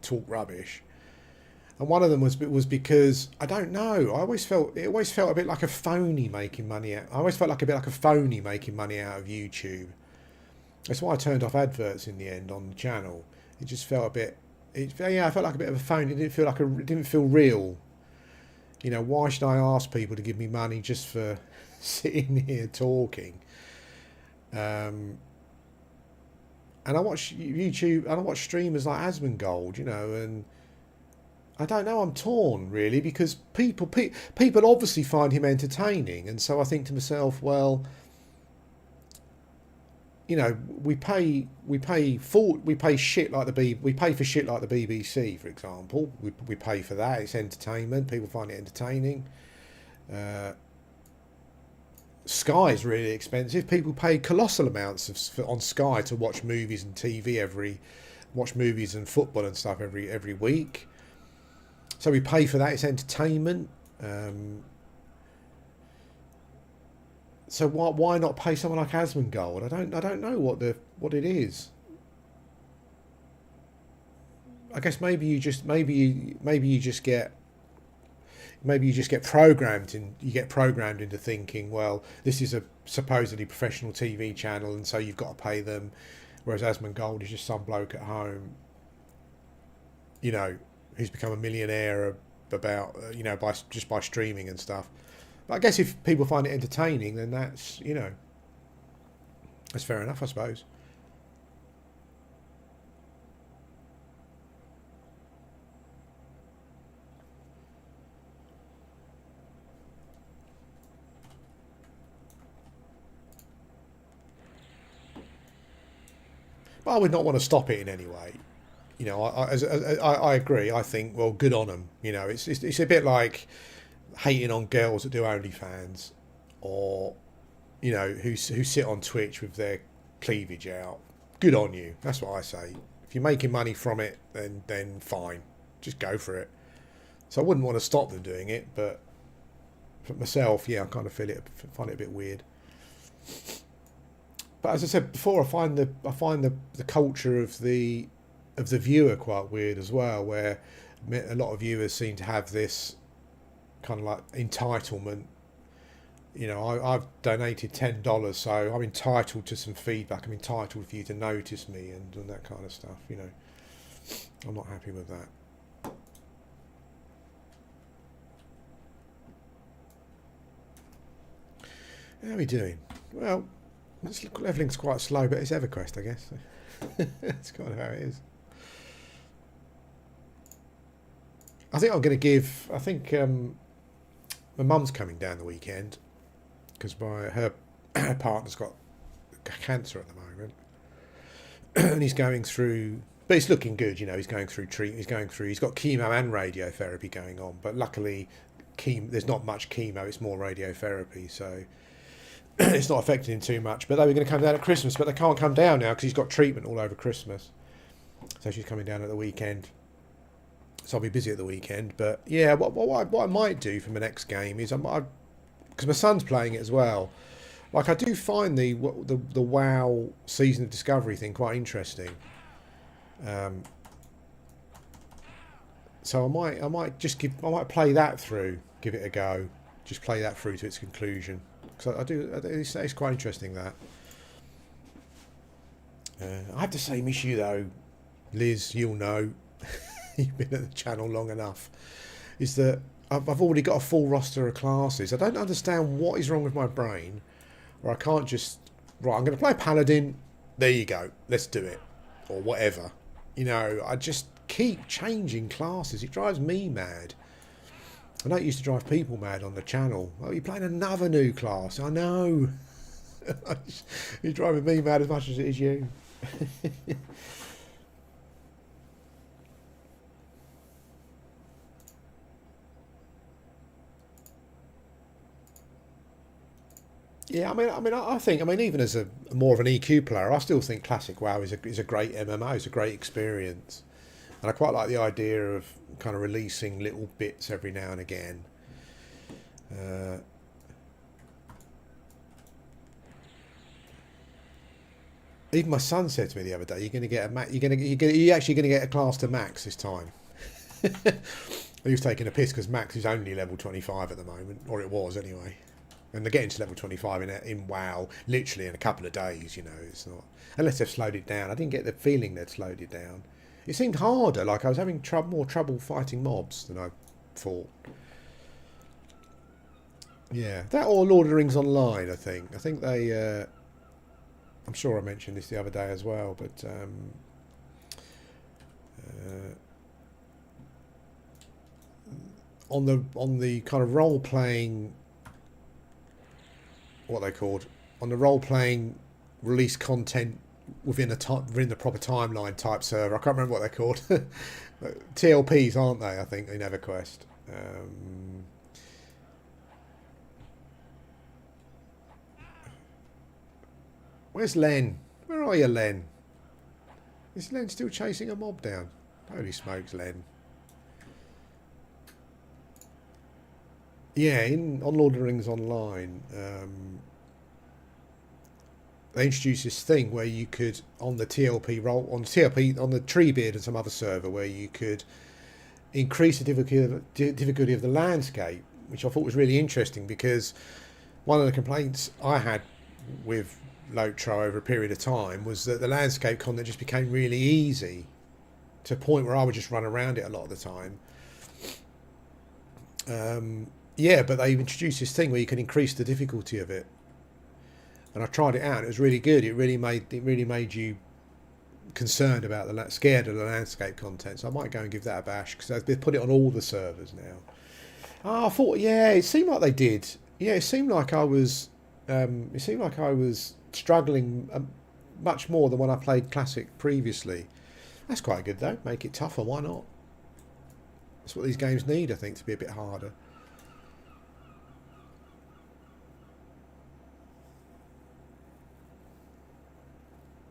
talk rubbish. And one of them was because I don't know. It always felt a bit like a phony making money out. I always felt like a bit like a phony making money out of YouTube. That's why I turned off adverts in the end on the channel. It just felt a bit. I felt like a bit of a phone. It didn't feel real. You know, why should I ask people to give me money just for sitting here talking? and I watch YouTube and I watch streamers like Asmongold, you know, and I don't know. I'm torn really because people obviously find him entertaining, and so I think to myself, well, you know, we pay shit like we pay for shit like the BBC, for example. We pay for that. It's entertainment. People find it entertaining. Uh, Sky is really expensive. People pay colossal amounts on Sky to watch movies and watch movies and football and stuff every week. So we pay for that. It's entertainment. So why not pay someone like Asmongold? I don't know what it is. I guess maybe you just get programmed into thinking, well, this is a supposedly professional TV channel, and so you've got to pay them. Whereas Asmongold is just some bloke at home, you know, who's become a millionaire about by streaming and stuff. But I guess if people find it entertaining, then that's that's fair enough, I suppose. But I would not want to stop it in any way. You know, I agree. I think, well, good on them. You know, it's a bit like hating on girls that do OnlyFans, or who sit on Twitch with their cleavage out. Good on you. That's what I say. If you're making money from it, then fine, just go for it. So I wouldn't want to stop them doing it, but for myself, yeah, I kind of find it a bit weird. But as I said before, I find the culture of the viewer quite weird as well, where a lot of viewers seem to have this kind of like entitlement. You know, I've donated $10, so I'm entitled to some feedback. I'm entitled for you to notice me and that kind of stuff. You know, I'm not happy with that. How are we doing? Well, leveling's quite slow, but it's EverQuest, I guess. That's kind of how it is. I think I'm going to give. I think my mum's coming down the weekend because her partner's got cancer at the moment, and he's going through. But it's looking good, you know. He's going through treatment. He's got chemo and radiotherapy going on, but luckily, there's not much chemo. It's more radiotherapy, so it's not affecting him too much. But they were going to come down at Christmas, but they can't come down now because he's got treatment all over Christmas. So she's coming down at the weekend. So I'll be busy at the weekend. But yeah, what I might do for my next game is because my son's playing it as well. Like, I do find the WoW Season of Discovery thing quite interesting. So I might play that through, give it a go, just play that through to its conclusion. Because it's quite interesting that. I have to say, miss you though, Liz. You'll know, you've been at the channel long enough. Is that I've already got a full roster of classes. I don't understand what is wrong with my brain, or I can't just I'm going to play Paladin. There you go. Let's do it, or whatever. You know, I just keep changing classes. It drives me mad. I know it used to drive people mad on the channel. Oh, you're playing another new class. I know. You're driving me mad as much as it is you. Yeah, I think even as a more of an EQ player, I still think Classic WoW is a great MMO. It's a great experience, and I quite like the idea of kind of releasing little bits every now and again. Even my son said to me the other day, "You're going to get a max. You're actually going to get a class to max this time." He was taking a piss because max is only level 25 at the moment, or it was anyway. And they're getting to level 25 in WoW literally in a couple of days. You know, it's not unless they've slowed it down. I didn't get the feeling they'd slowed it down. It seemed harder. Like I was having more trouble fighting mobs than I thought. Yeah, that or Lord of the Rings Online. I think they I'm sure I mentioned this the other day as well, but on the kind of role playing, what they called, on the role playing release content within the proper timeline type server. I can't remember what they're called. TLPs, aren't they? I think in EverQuest. Where's Len? Where are you, Len? Is Len still chasing a mob down? Holy smokes, Len. Yeah, on Lord of the Rings Online, they introduced this thing where you could, on the TLP role, on the Treebeard and some other server, where you could increase the difficulty of the landscape, which I thought was really interesting, because one of the complaints I had with Lotro over a period of time was that the landscape content just became really easy, to a point where I would just run around it a lot of the time. Yeah, but they introduced this thing where you can increase the difficulty of it, and I tried it out. And it was really good. It really made you concerned about scared of the landscape content. So I might go and give that a bash, because they've put it on all the servers now. Oh, I thought, yeah, it seemed like they did. Yeah, it seemed like I was struggling much more than when I played Classic previously. That's quite good though. Make it tougher. Why not? That's what these games need, I think, to be a bit harder.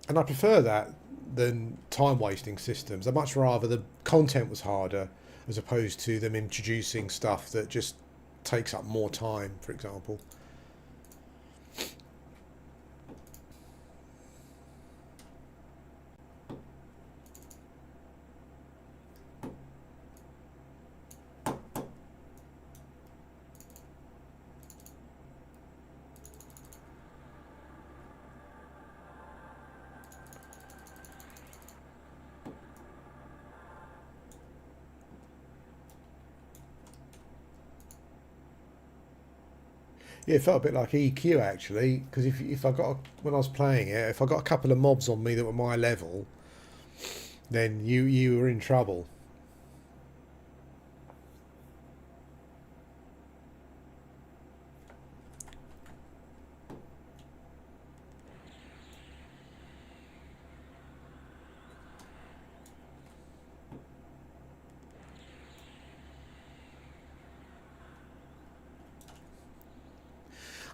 And I prefer that than time wasting systems. I'd much rather the content was harder, as opposed to them introducing stuff that just takes up more time, for example. Yeah, it felt a bit like EQ actually, because if I got, when I was playing it, if I got a couple of mobs on me that were my level, then you were in trouble.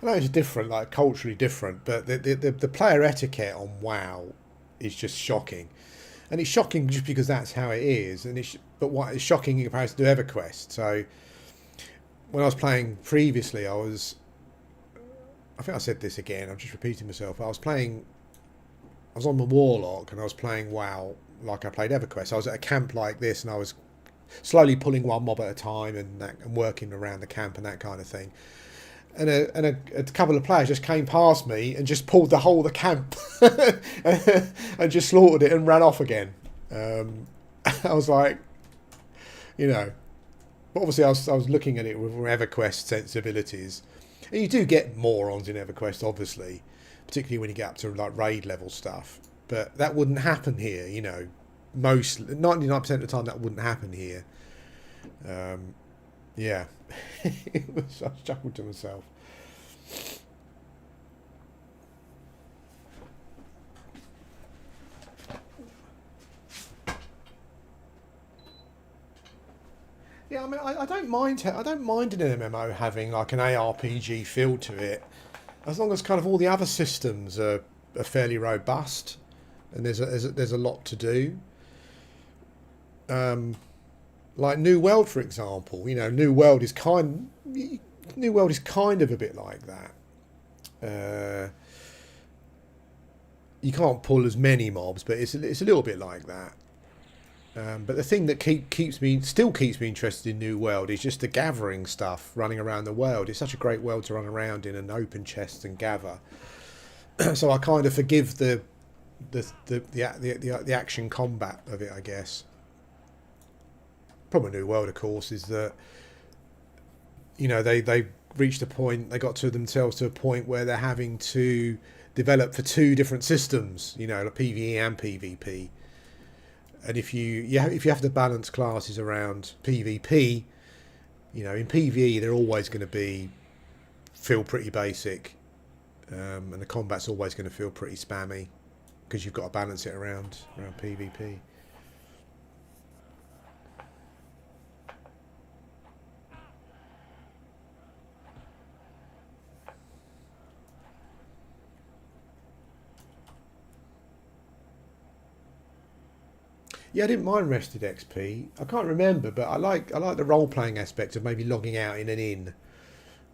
I know it's different, like culturally different, but the player etiquette on WoW is just shocking, and it's shocking just because that's how it is. But what is shocking in comparison to EverQuest? So when I was playing previously, I think I said this again. I'm just repeating myself. I was on the Warlock, and I was playing WoW like I played EverQuest. I was at a camp like this, and I was slowly pulling one mob at a time and working around the camp and that kind of thing. And a couple of players just came past me and just pulled the whole of the camp and just slaughtered it and ran off again. I was like, but obviously I was looking at it with EverQuest sensibilities, and you do get morons in EverQuest, obviously, particularly when you get up to like raid level stuff. But that wouldn't happen here, 99% of the time that wouldn't happen here. Yeah, I chuckled to myself. Yeah, I mean, I don't mind. I don't mind an MMO having like an ARPG feel to it, as long as kind of all the other systems are fairly robust, and there's a lot to do. Like New World, for example. New World is kind of a bit like that. You can't pull as many mobs, but it's a little bit like that. But the thing that still keeps me interested in New World is just the gathering stuff, running around the world. It's such a great world to run around in and open chests and gather. So I kind of forgive the action combat of it, I guess. Problem with New World, of course, is that they reached a point. They got to themselves to a point where they're having to developed for two different systems, you know, like PvE and PvP. And if you have to balance classes around PvP, you know, in PvE they're always going to feel pretty basic, and the combat's always going to feel pretty spammy because you've got to balance it around PvP. Yeah, I didn't mind rested XP. I can't remember, but I like the role playing aspect of maybe logging out in an inn,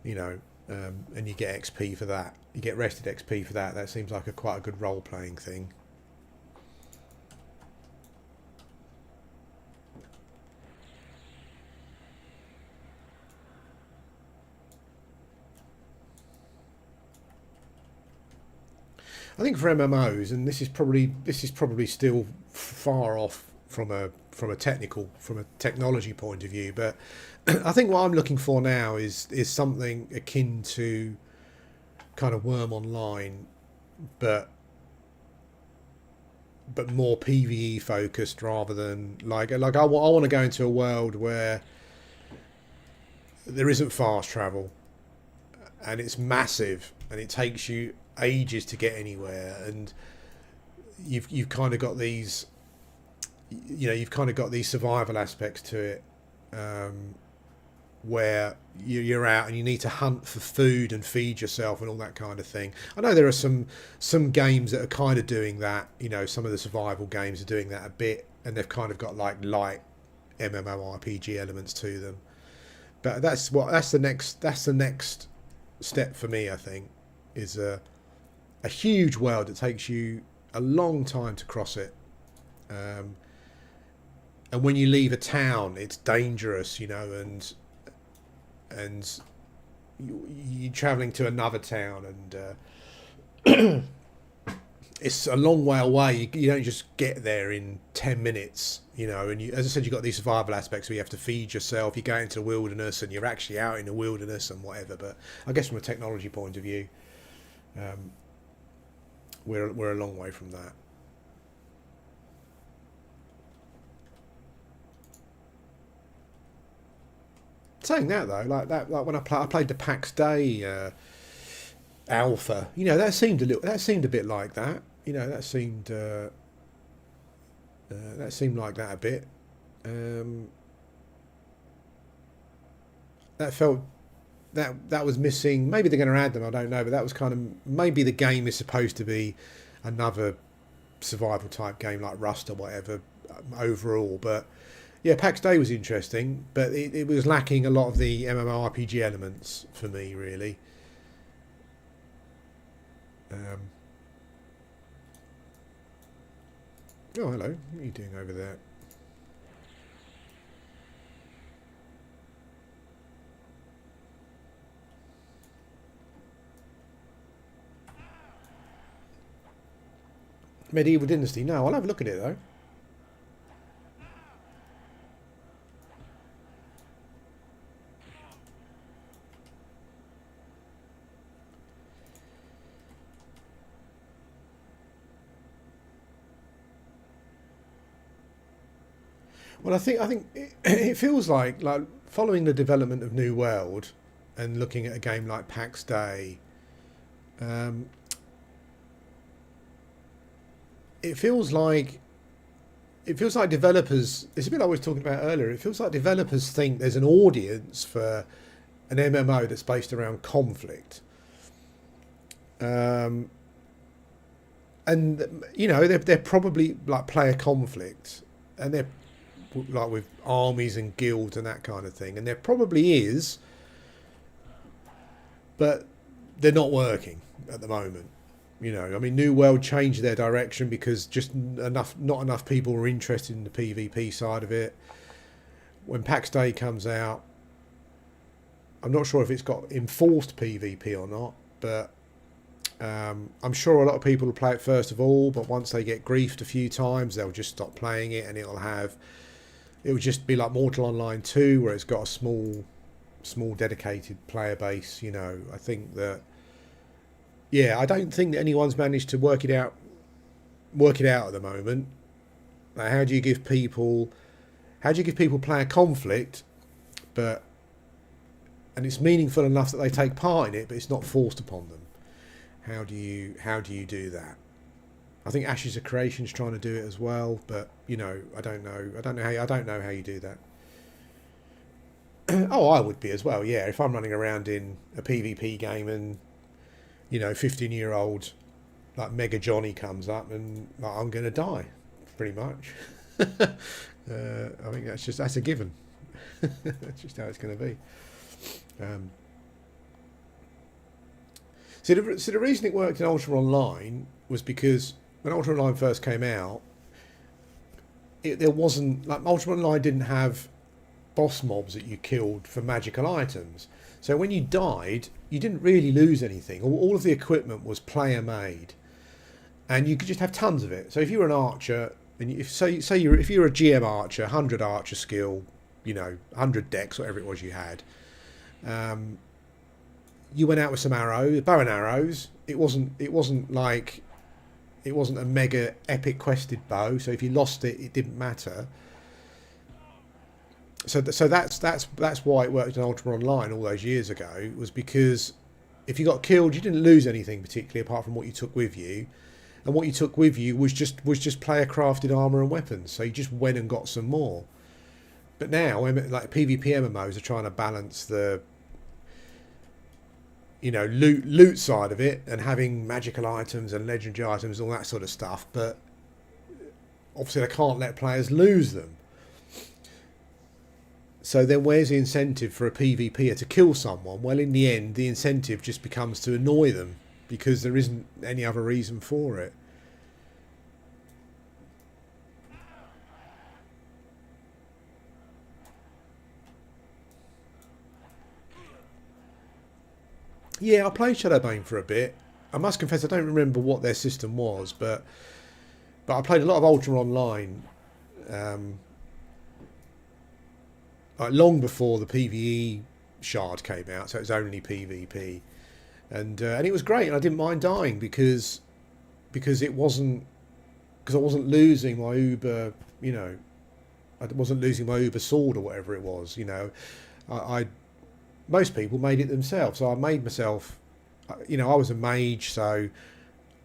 you know, and you get XP for that. You get rested XP for that. That seems like quite a good role playing thing. I think for MMOs, and this is probably still far off from a technology point of view, but I think what I'm looking for now is something akin to kind of Worm Online, but more PvE focused rather than I want to go into a world where there isn't fast travel and it's massive and it takes you ages to get anywhere, and you've kind of got these, you know, you've kind of got these survival aspects to it, where you're out and you need to hunt for food and feed yourself and all that kind of thing. I know there are some games that are kind of doing that. You know, some of the survival games are doing that a bit, and they've kind of got like light MMORPG elements to them. But that's the next step for me. I think is a huge world that takes you a long time to cross it. And when you leave a town, it's dangerous, you know, and you're travelling to another town, and it's a long way away. You don't just get there in 10 minutes, you know. And as I said, you've got these survival aspects where you have to feed yourself. You go into the wilderness, and you're actually out in the wilderness and whatever. But I guess from a technology point of view, we're a long way from that. Saying that though, like when I played the PAX Day alpha, you know, that seemed a bit like that. You know, that seemed like that a bit. Um, that felt that was missing. Maybe they're going to add them. I don't know, but that was kind of, maybe the game is supposed to be another survival type game like Rust or whatever, overall. But yeah, PAX Day was interesting, but it was lacking a lot of the MMORPG elements for me, really. Um, oh, hello. What are you doing over there? Medieval Dynasty. No, I'll have a look at it though. Well, I think it feels like following the development of New World and looking at a game like PAX Day, um, it feels like developers. It's a bit like we were talking about earlier. It feels like developers think there's an audience for an MMO that's based around conflict, um, and you know they're probably like player conflict, and they're like with armies and guilds and that kind of thing, and there probably is, but they're not working at the moment. You know, I mean, New World changed their direction because not enough people were interested in the PvP side of it. When PAX Day comes out, I'm not sure if it's got enforced PvP or not, but I'm sure a lot of people will play it first of all. But once they get griefed a few times, they'll just stop playing it, and it'll just be like Mortal Online 2, where it's got a small dedicated player base. You know, I think that, yeah, I don't think that anyone's managed to work it out at the moment. Like, how do you give people player conflict, but and it's meaningful enough that they take part in it, but it's not forced upon them? How do you do that? I think Ashes of Creation's trying to do it as well, but I don't know. I don't know how you do that. Oh, I would be as well. Yeah, if I'm running around in a PvP game and 15-year-old like Mega Johnny comes up and like, I'm going to die, pretty much. I think that's a given. That's just how it's going to be. Um, so the reason it worked in Ultra Online was because when Ultra Online first came out, there wasn't like Ultra Online didn't have boss mobs that you killed for magical items. So when you died, you didn't really lose anything. All of the equipment was player made, and you could just have tons of it. So if you were an archer, and if you're a GM archer, 100 archer skill, 100 decks, whatever it was you had, you went out with some arrows, bow and arrows. It wasn't a mega epic quested bow. So if you lost it, it didn't matter. So that's why it worked in Ultima Online all those years ago, was because if you got killed, you didn't lose anything particularly apart from what you took with you, and what you took with you was just player crafted armor and weapons. So you just went and got some more. But now, like PvP MMOs are trying to balance the loot side of it and having magical items and legendary items, all that sort of stuff. But obviously, they can't let players lose them. So then where's the incentive for a PvPer to kill someone? Well, in the end, the incentive just becomes to annoy them because there isn't any other reason for it. Yeah, I played Shadowbane for a bit. I must confess I don't remember what their system was, but I played a lot of Ultra Online like long before the PvE shard came out, so it was only PvP, and it was great, and I didn't mind dying because I wasn't losing my Uber, I wasn't losing my Uber sword or whatever it was, I most people made it themselves, so I made myself, I was a mage, so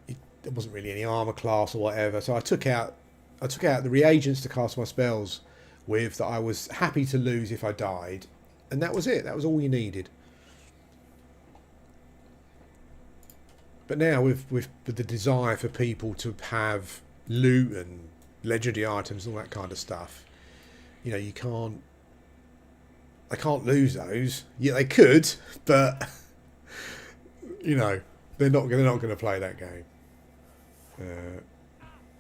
there wasn't really any armor class or whatever, so I took out the reagents to cast my spells with that I was happy to lose if I died, and that was it. That was all you needed. But now with the desire for people to have loot and legendary items and all that kind of stuff, you can't. They can't lose those. Yeah, they could, but they're not going to play that game.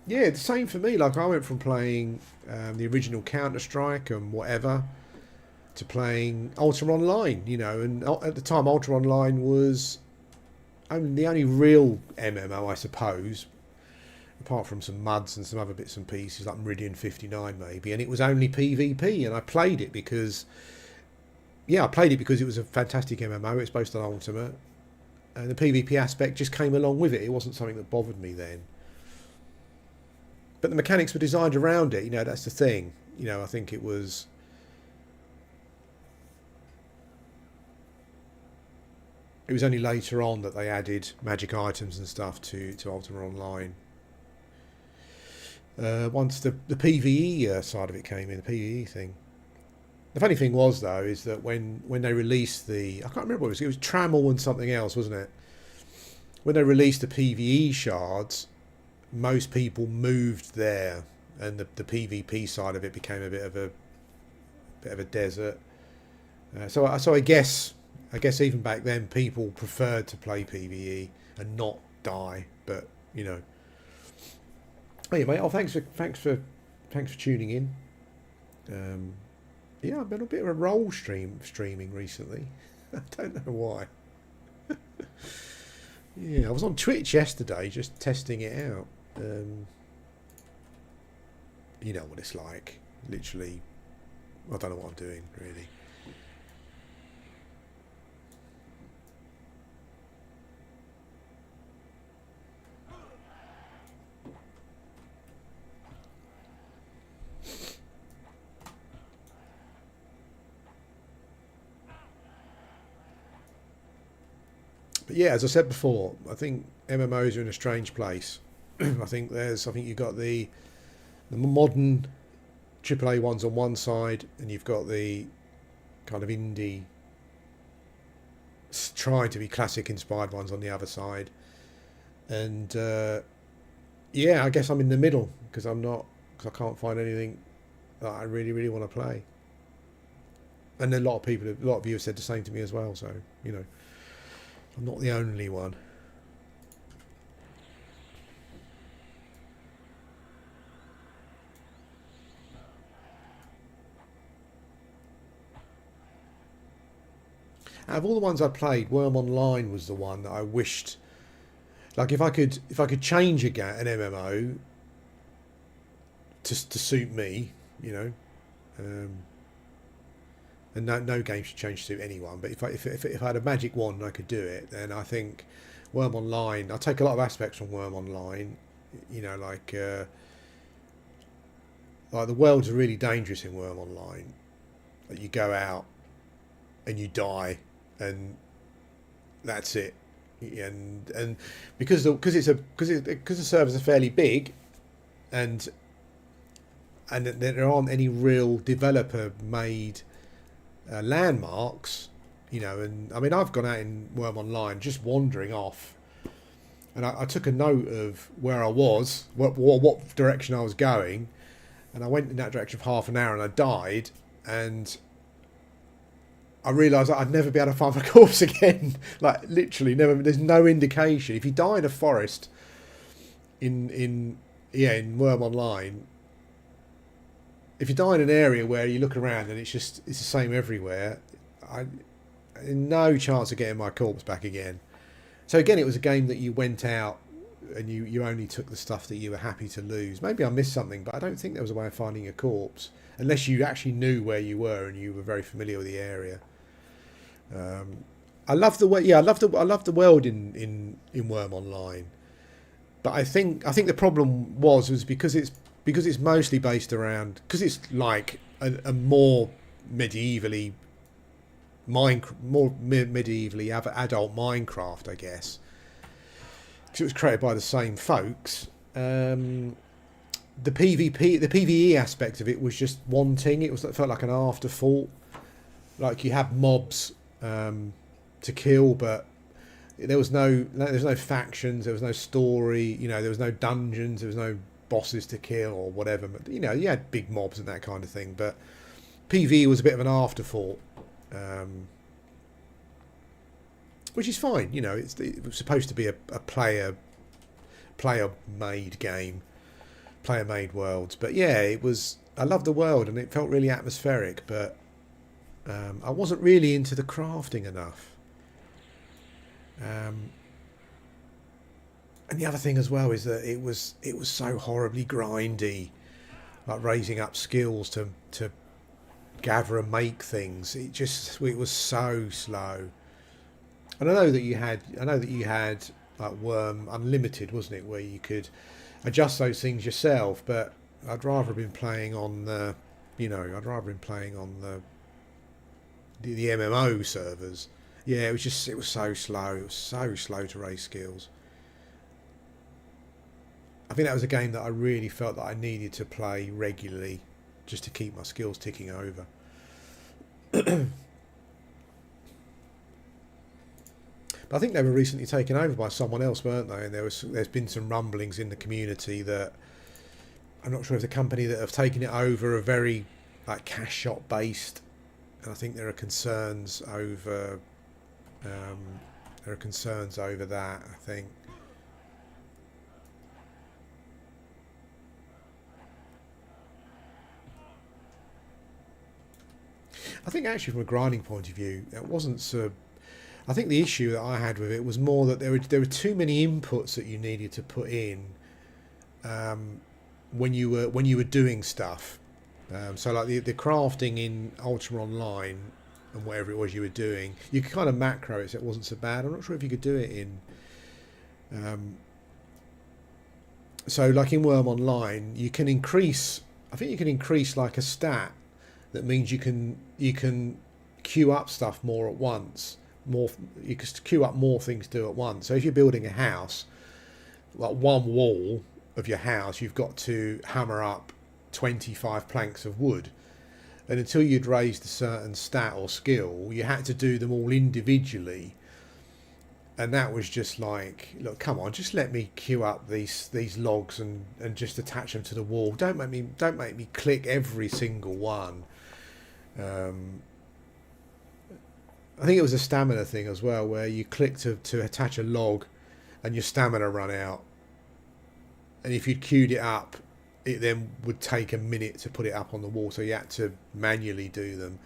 Yeah, the same for me. Like I went from playing the original Counter-Strike and whatever to playing Ultra Online, and at the time Ultra Online was the only real MMO, I suppose, apart from some MUDs and some other bits and pieces like Meridian 59 maybe, and it was only PvP, and I played it because it was a fantastic MMO. It's based on Ultimate, and the PvP aspect just came along with it. It wasn't something that bothered me then. But the mechanics were designed around it. That's the thing. I think it was. It was only later on that they added magic items and stuff to Ultima Online. Once the PvE side of it came in, the PvE thing. The funny thing was, though, is that when they released I can't remember what it was Trammel and something else, wasn't it? When they released the PvE shards, most people moved there, and the PvP side of it became a bit of a desert. So I guess even back then people preferred to play PvE and not die. But hey mate, thanks for tuning in. Yeah, I've been a bit of a roll streaming recently. I don't know why. Yeah, I was on Twitch yesterday just testing it out. You know what it's like. Literally, I don't know what I'm doing, really. But yeah, as I said before, I think MMOs are in a strange place. I think you've got the modern AAA ones on one side, and you've got the kind of indie, trying to be classic inspired ones on the other side. And yeah, I guess I'm in the middle because I can't find anything that I really, really want to play. And a lot of people, a lot of you have said the same to me as well. So I'm not the only one. Out of all the ones I played, Worm Online was the one that I wished. Like if I could change an MMO to suit me, um, and no game should change to suit anyone. But if I had a magic wand and I could do it, then I think Worm Online. I take a lot of aspects from Worm Online. Like the worlds are really dangerous in Worm Online. Like you go out and you die, and that's it. And because the servers are fairly big, and there aren't any real developer made landmarks, and I mean I've gone out in Worm Online just wandering off, and I took a note of where I was, what direction I was going, and I went in that direction for half an hour and I died, and I realised that I'd never be able to find my corpse again. Like literally never. There's no indication. If you die in a forest in Worm Online, if you die in an area where you look around and it's the same everywhere, no chance of getting my corpse back again. So again, it was a game that you went out and you only took the stuff that you were happy to lose. Maybe I missed something, but I don't think there was a way of finding a corpse unless you actually knew where you were and you were very familiar with the area. I love the way. Yeah, I love the world in Worm Online, but I think the problem was because it's mostly based around, because it's like a more medievally adult Minecraft, I guess. Because it was created by the same folks. The PvE aspect of it was just wanting. It felt like an afterthought. Like you had mobs to kill, but there was no factions, there was no story, there was no dungeons, there was no bosses to kill or whatever. But, you had big mobs and that kind of thing. But PvE was a bit of an afterthought, which is fine. It was supposed to be a player made game, player made worlds. But yeah, it was. I loved the world and it felt really atmospheric, but I wasn't really into the crafting enough. And the other thing as well is that it was so horribly grindy, like raising up skills to gather and make things. It was so slow. And I know that you had like Worm Unlimited, wasn't it, where you could adjust those things yourself. But I'd rather have been playing on the MMO servers. Yeah, it was so slow. It was so slow to raise skills. I think that was a game that I really felt that I needed to play regularly just to keep my skills ticking over. But I think they were recently taken over by someone else, weren't they? And there's been some rumblings in the community that I'm not sure if the company that have taken it over are very like cash shot based, and I think there are concerns over that. I think. I think actually from a grinding point of view, it wasn't so. I think the issue that I had with it was more that there were too many inputs that you needed to put in when you were doing stuff. So like the crafting in Ultima Online and whatever it was you were doing, you could kind of macro it, so it wasn't so bad. I'm not sure if you could do it in. So like in Worm Online, you can increase. I think you can increase like a stat that means you can queue up stuff more at once, more, you can queue up more things to do at once. So if you're building a house, like one wall of your house, you've got to hammer up 25 planks of wood. And until you'd raised a certain stat or skill, you had to do them all individually. And that was just like, look, come on, just let me queue up these logs and just attach them to the wall. Don't make me click every single one. I think it was a stamina thing as well, where you click to attach a log and your stamina run out. And if you'd queued it up, it then would take a minute to put it up on the wall, so you had to manually do them.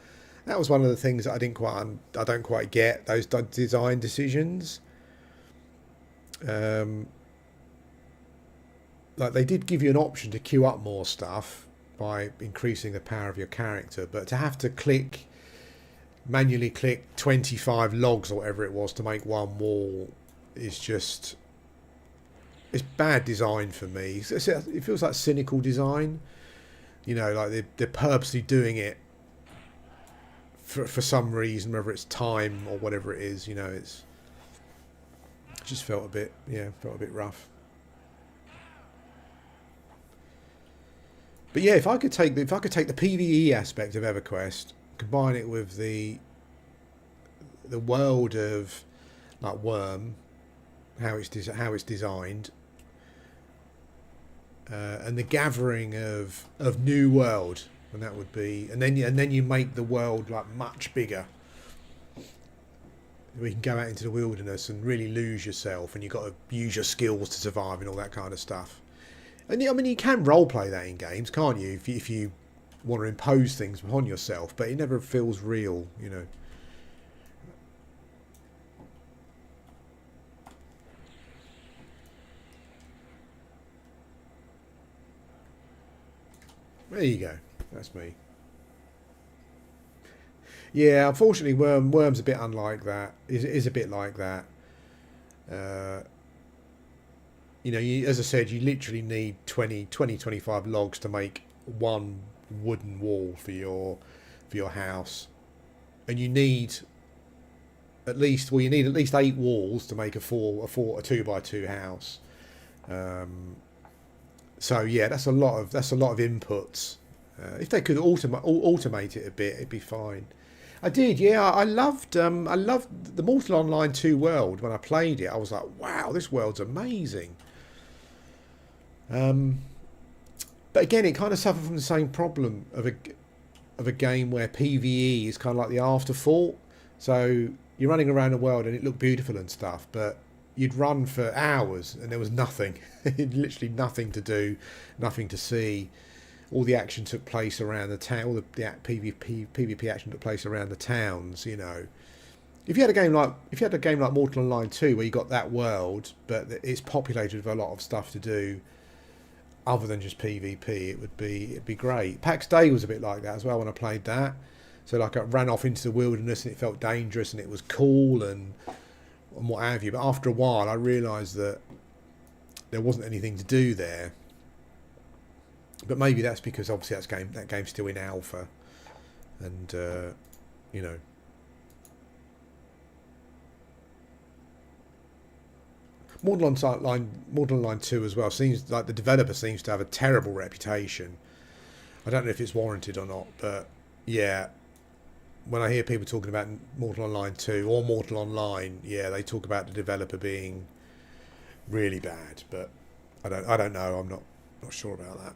That was one of the things that I don't quite get, those design decisions. Like, they did give you an option to queue up more stuff by increasing the power of your character, but to have to manually click 25 logs or whatever it was to make one wall is just, it's bad design for me. It feels like cynical design, like they're purposely doing it for some reason, whether it's time or whatever it is. It just felt a bit rough. But yeah, if I could take the PvE aspect of EverQuest, combine it with the world of like Worm, how it's designed, and the gathering of new world, and that would be, and then you make the world like much bigger. We can go out into the wilderness and really lose yourself, and you've got to use your skills to survive and all that kind of stuff. And I mean, you can role play that in games, can't you? If you want to impose things upon yourself, but it never feels real, There you go. That's me. Yeah, unfortunately, Worm's a bit unlike that. Is a bit like that. Uh, as I said, you literally need 25 logs to make one wooden wall for your house, and you need at least 8 walls to make a 2x2 house. So yeah, that's a lot of inputs. If they could automate it a bit, it'd be fine. I did, yeah. I loved the Mortal Online 2 world. When I played it, I was like, wow, this world's amazing. But again, it kind of suffered from the same problem of a game where PvE is kind of like the afterthought. So you're running around the world and it looked beautiful and stuff, but you'd run for hours and there was nothing. Literally nothing to do, nothing to see. All the action took place around the town. All the PvP action took place around the towns. If you had a game like Mortal Online 2 where you got that world, but it's populated with a lot of stuff to do other than just PvP, it'd be great. PAX Day was a bit like that as well when I played that. So like I ran off into the wilderness and it felt dangerous and it was cool and what have you. But after a while, I realised that there wasn't anything to do there. But maybe that's because obviously that game's still in alpha, and Mortal Online 2 as well seems like the developer seems to have a terrible reputation. I don't know if it's warranted or not, but yeah, when I hear people talking about Mortal Online 2 or Mortal Online, yeah, they talk about the developer being really bad, but I don't know. I'm not sure about that.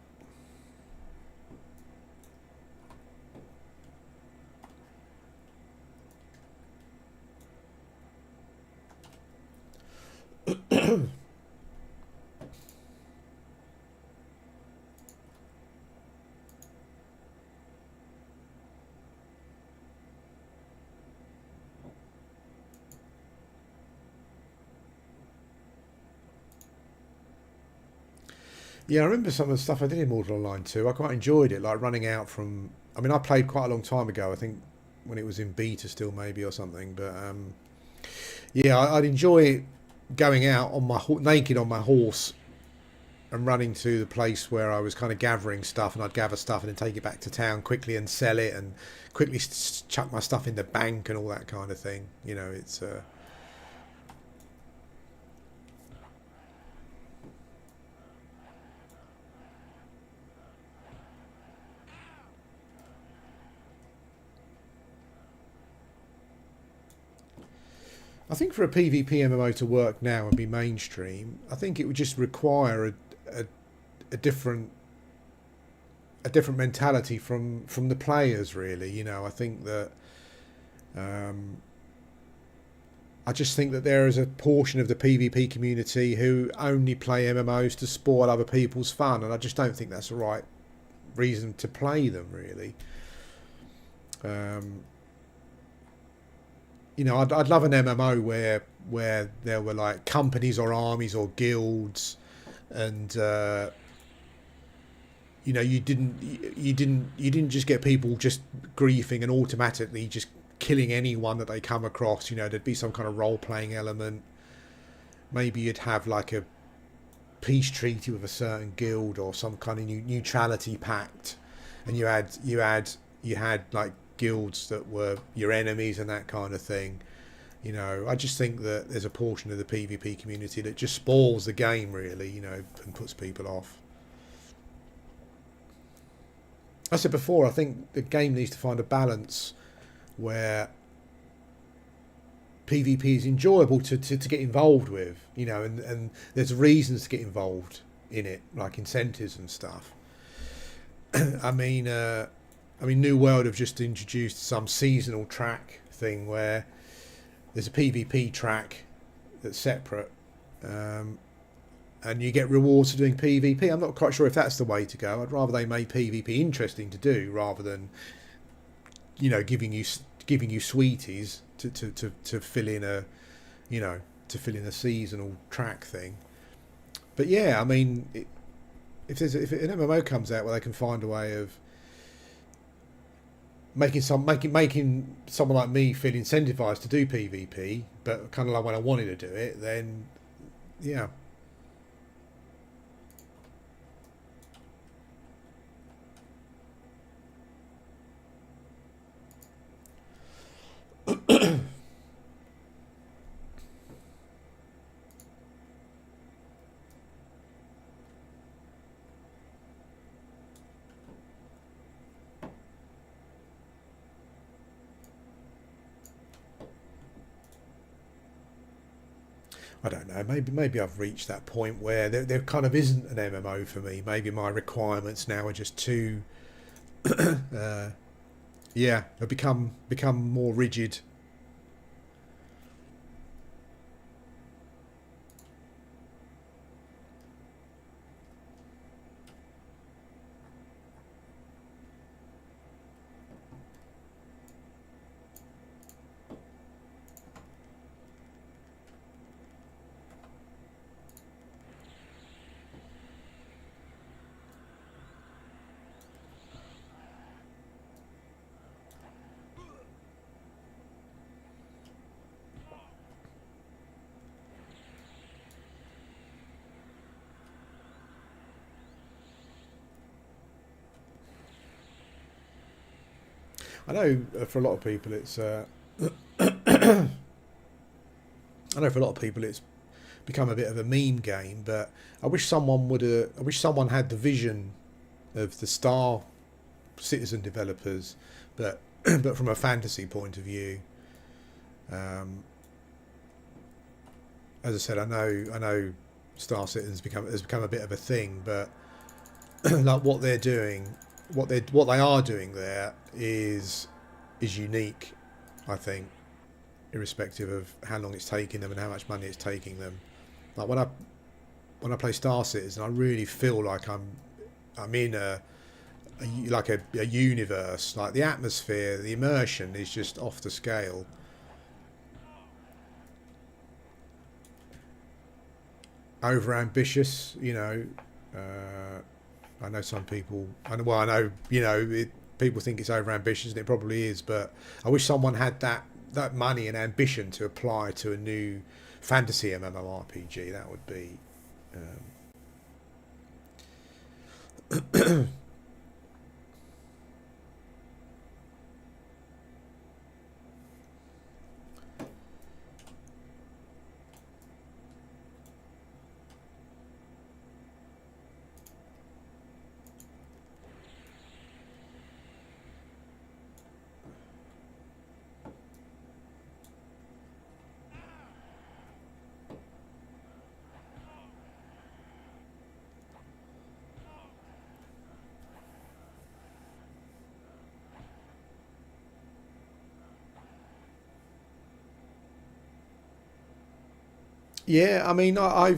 Yeah, I remember some of the stuff I did in Mortal Online 2. I quite enjoyed it, like running out from... I mean, I played quite a long time ago, I think when it was in beta still maybe or something. But yeah, I'd enjoy going out on naked on my horse and running to the place where I was kind of gathering stuff, and I'd gather stuff and then take it back to town quickly and sell it, and quickly chuck my stuff in the bank and all that kind of thing. You know, it's. I think for a PvP MMO to work now and be mainstream, I think it would just require a, a different a different mentality from the players. Really, you know, I think that um, I just think that there is a portion of the PvP community who only play MMOs to spoil other people's fun, and I just don't think that's the right reason to play them. Really, um, you know, I'd love an MMO where there were like companies or armies or guilds, and you know, you didn't just get people just griefing and automatically just killing anyone that they come across. You know, there'd be some kind of role playing element. Maybe you'd have like a peace treaty with a certain guild or some kind of neutrality pact, and you had like guilds that were your enemies and that kind of thing. You know, I just think that there's a portion of the PvP community that just spoils the game, really, you know, and puts people off. I said before, I think the game needs to find a balance where PvP is enjoyable to get involved with, you know, and there's reasons to get involved in it, like incentives and stuff. I mean, New World have just introduced some seasonal track thing where there's a PvP track that's separate, and you get rewards for doing PvP. I'm not quite sure if that's the way to go. I'd rather they made PvP interesting to do rather than, you know, giving you sweeties to fill in a, you know, to fill in a seasonal track thing. But yeah, I mean, if an MMO comes out where they can find a way of making someone like me feel incentivized to do PvP, but kind of like when I wanted to do it, then yeah. I don't know. Maybe I've reached that point where there kind of isn't an MMO for me. Maybe my requirements now are just too, yeah, have become more rigid. I know for a lot of people it's. I know for a lot of people it's become a bit of a meme game, but I wish someone would. I wish someone had the vision of the Star Citizen developers, but but from a fantasy point of view. Um, as I said, I know Star Citizen's has become a bit of a thing, but like what they're doing, what they are doing there is unique, I think, irrespective of how long it's taking them and how much money it's taking them. Like when I play Star Citizen, I really feel like I'm in a universe. Like the atmosphere, the immersion is just off the scale. Over ambitious, you know. I know some people. I know, you know, people think it's over ambitious, and it probably is. But I wish someone had that money and ambition to apply to a new fantasy MMORPG. That would be, um, Yeah, I mean, uh,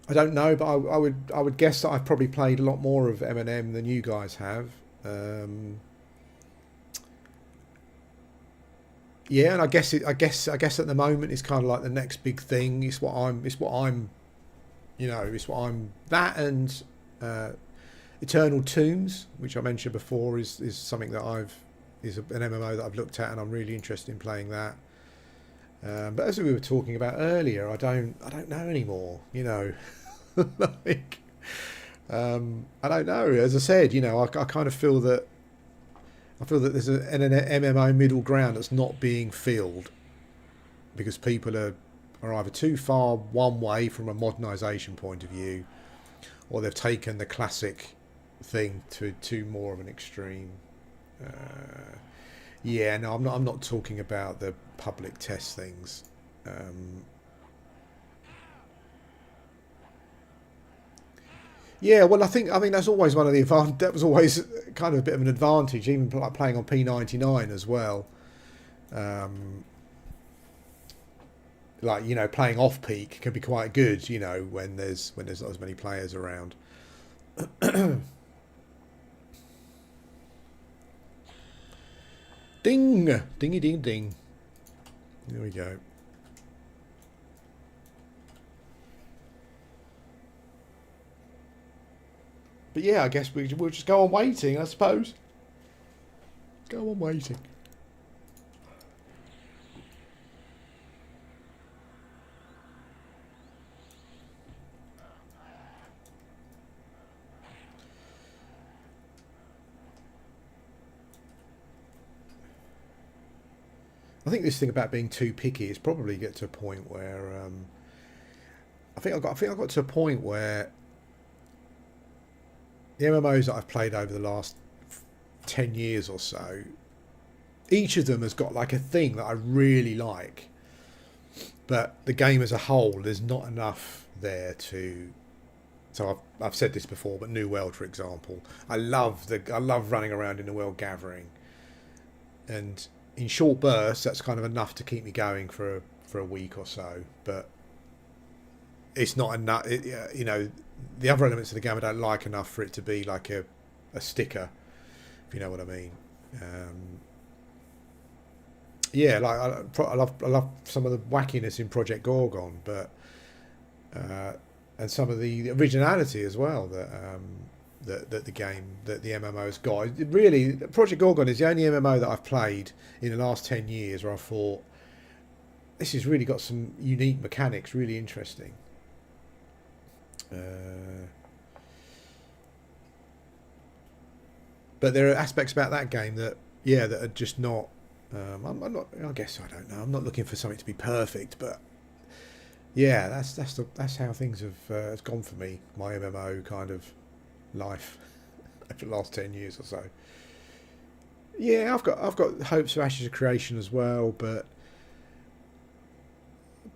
I don't know, but I would guess that I've probably played a lot more of M than you guys have. Um, yeah, and I guess at the moment it's kind of like the next big thing. It's what I'm that and uh, Eternal Tombs, which I mentioned before, is something that an MMO that I've looked at, and I'm really interested in playing that. But as we were talking about earlier, I don't know anymore. Like, I don't know. As I said, I kind of feel that there's an MMO middle ground that's not being filled because people are either too far one way from a modernisation point of view, or they've taken the classic thing to more of an extreme. Uh, yeah, no, I'm not talking about the public test things. Um, yeah, well, I mean that's always one of the that was always kind of a bit of an advantage, even like playing on P99 as well. Um, like playing off peak can be quite good. When there's not as many players around. Ding, dingy, ding, ding. There we go. But yeah, I guess we'll just go on waiting, I suppose. Go on waiting. I think this thing about being too picky is probably get to a point where I think I got to a point where the MMOs that I've played over the last 10 years or so, each of them has got like a thing that I really like, but the game as a whole, there's not enough there to. So I've said this before, but New World, for example, I love running around in the world gathering, and in short bursts, that's kind of enough to keep me going for a week or so. But it's not enough. The other elements of the game I don't like enough for it to be like a sticker, if you know what I mean. Um, yeah, like I love some of the wackiness in Project Gorgon, but and some of the originality as well that the game that the MMO's got. Really, Project Gorgon is the only MMO that I've played in the last 10 years where I thought this has really got some unique mechanics, really interesting. Uh, but there are aspects about that game that that are just not. I'm not. I guess I don't know. I'm not looking for something to be perfect, but yeah, that's how things have gone for me. My MMO kind of life over the last 10 years or so. Yeah, I've got hopes for Ashes of Creation as well, but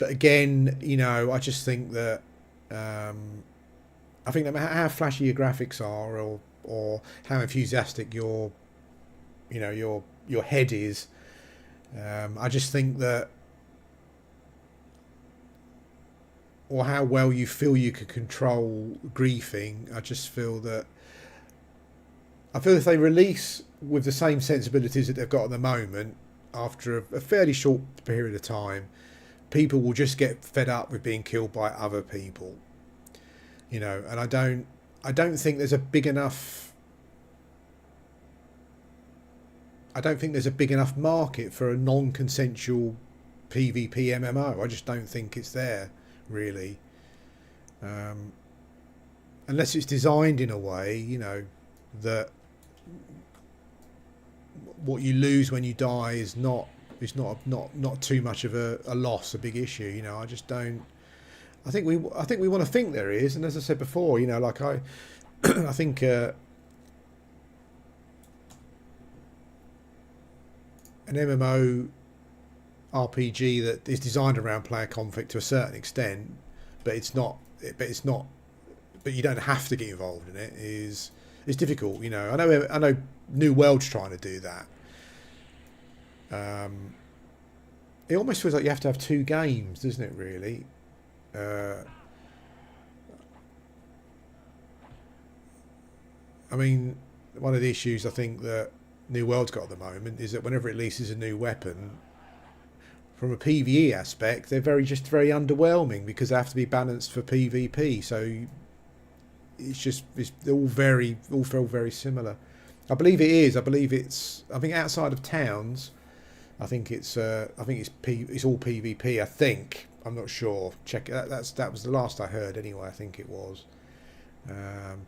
again, I just think that I think no matter how flashy your graphics are, or how enthusiastic your head is, I just think that, or how well you feel you can control griefing. I feel if they release with the same sensibilities that they've got at the moment, after a fairly short period of time, people will just get fed up with being killed by other people. And I don't think there's a big enough. I don't think there's a big enough market for a non-consensual PvP MMO. I just don't think it's there, really. Unless it's designed in a way, that what you lose when you die is not too much of a loss, a big issue. I just don't. I think we want to think there is, and as I said before, like I think an MMO RPG that is designed around player conflict to a certain extent, but it's not. But you don't have to get involved in it. It's difficult. I know New World's trying to do that. It almost feels like you have to have two games, doesn't it? Really. I mean, one of the issues I think that New World's got at the moment is that whenever it releases a new weapon, from a PvE aspect, they're very underwhelming because they have to be balanced for PvP. So it's all feel very similar. I believe it is. I think outside of towns, it's all PvP. I think. I'm not sure. Check that. That was the last I heard anyway. I think it was. And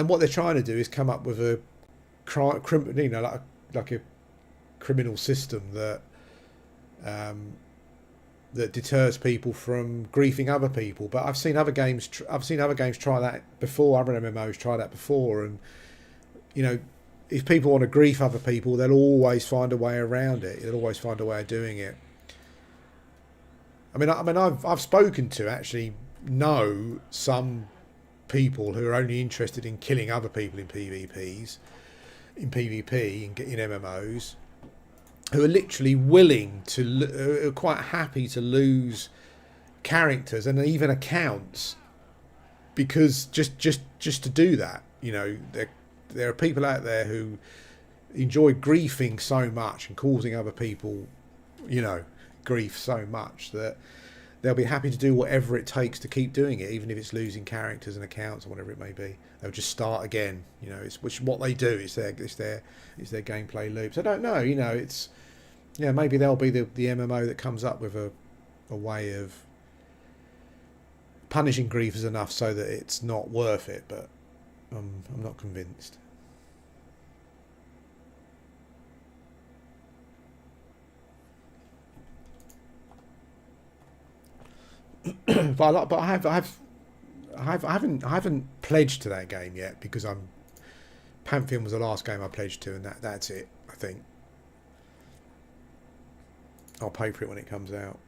what they're trying to do is come up with a like a criminal system that that deters people from griefing other people. But I've seen other games try that before. Other MMOs try that before, and if people want to grief other people, they'll always find a way around it. They'll always find a way of doing it. I mean, I've spoken to actually know some people who are only interested in killing other people in PvP, in MMOs, who are literally who are quite happy to lose characters and even accounts because just to do that. There are people out there who enjoy griefing so much and causing other people, grief so much that they'll be happy to do whatever it takes to keep doing it, even if it's losing characters and accounts or whatever it may be. They'll just start again. Which what they do. It's their gameplay loops. I don't know. It's maybe they'll be the MMO that comes up with a way of punishing griefers enough so that it's not worth it. But I'm not convinced. but I haven't pledged to that game yet because Pantheon was the last game I pledged to, and that's it. I think I'll pay for it when it comes out.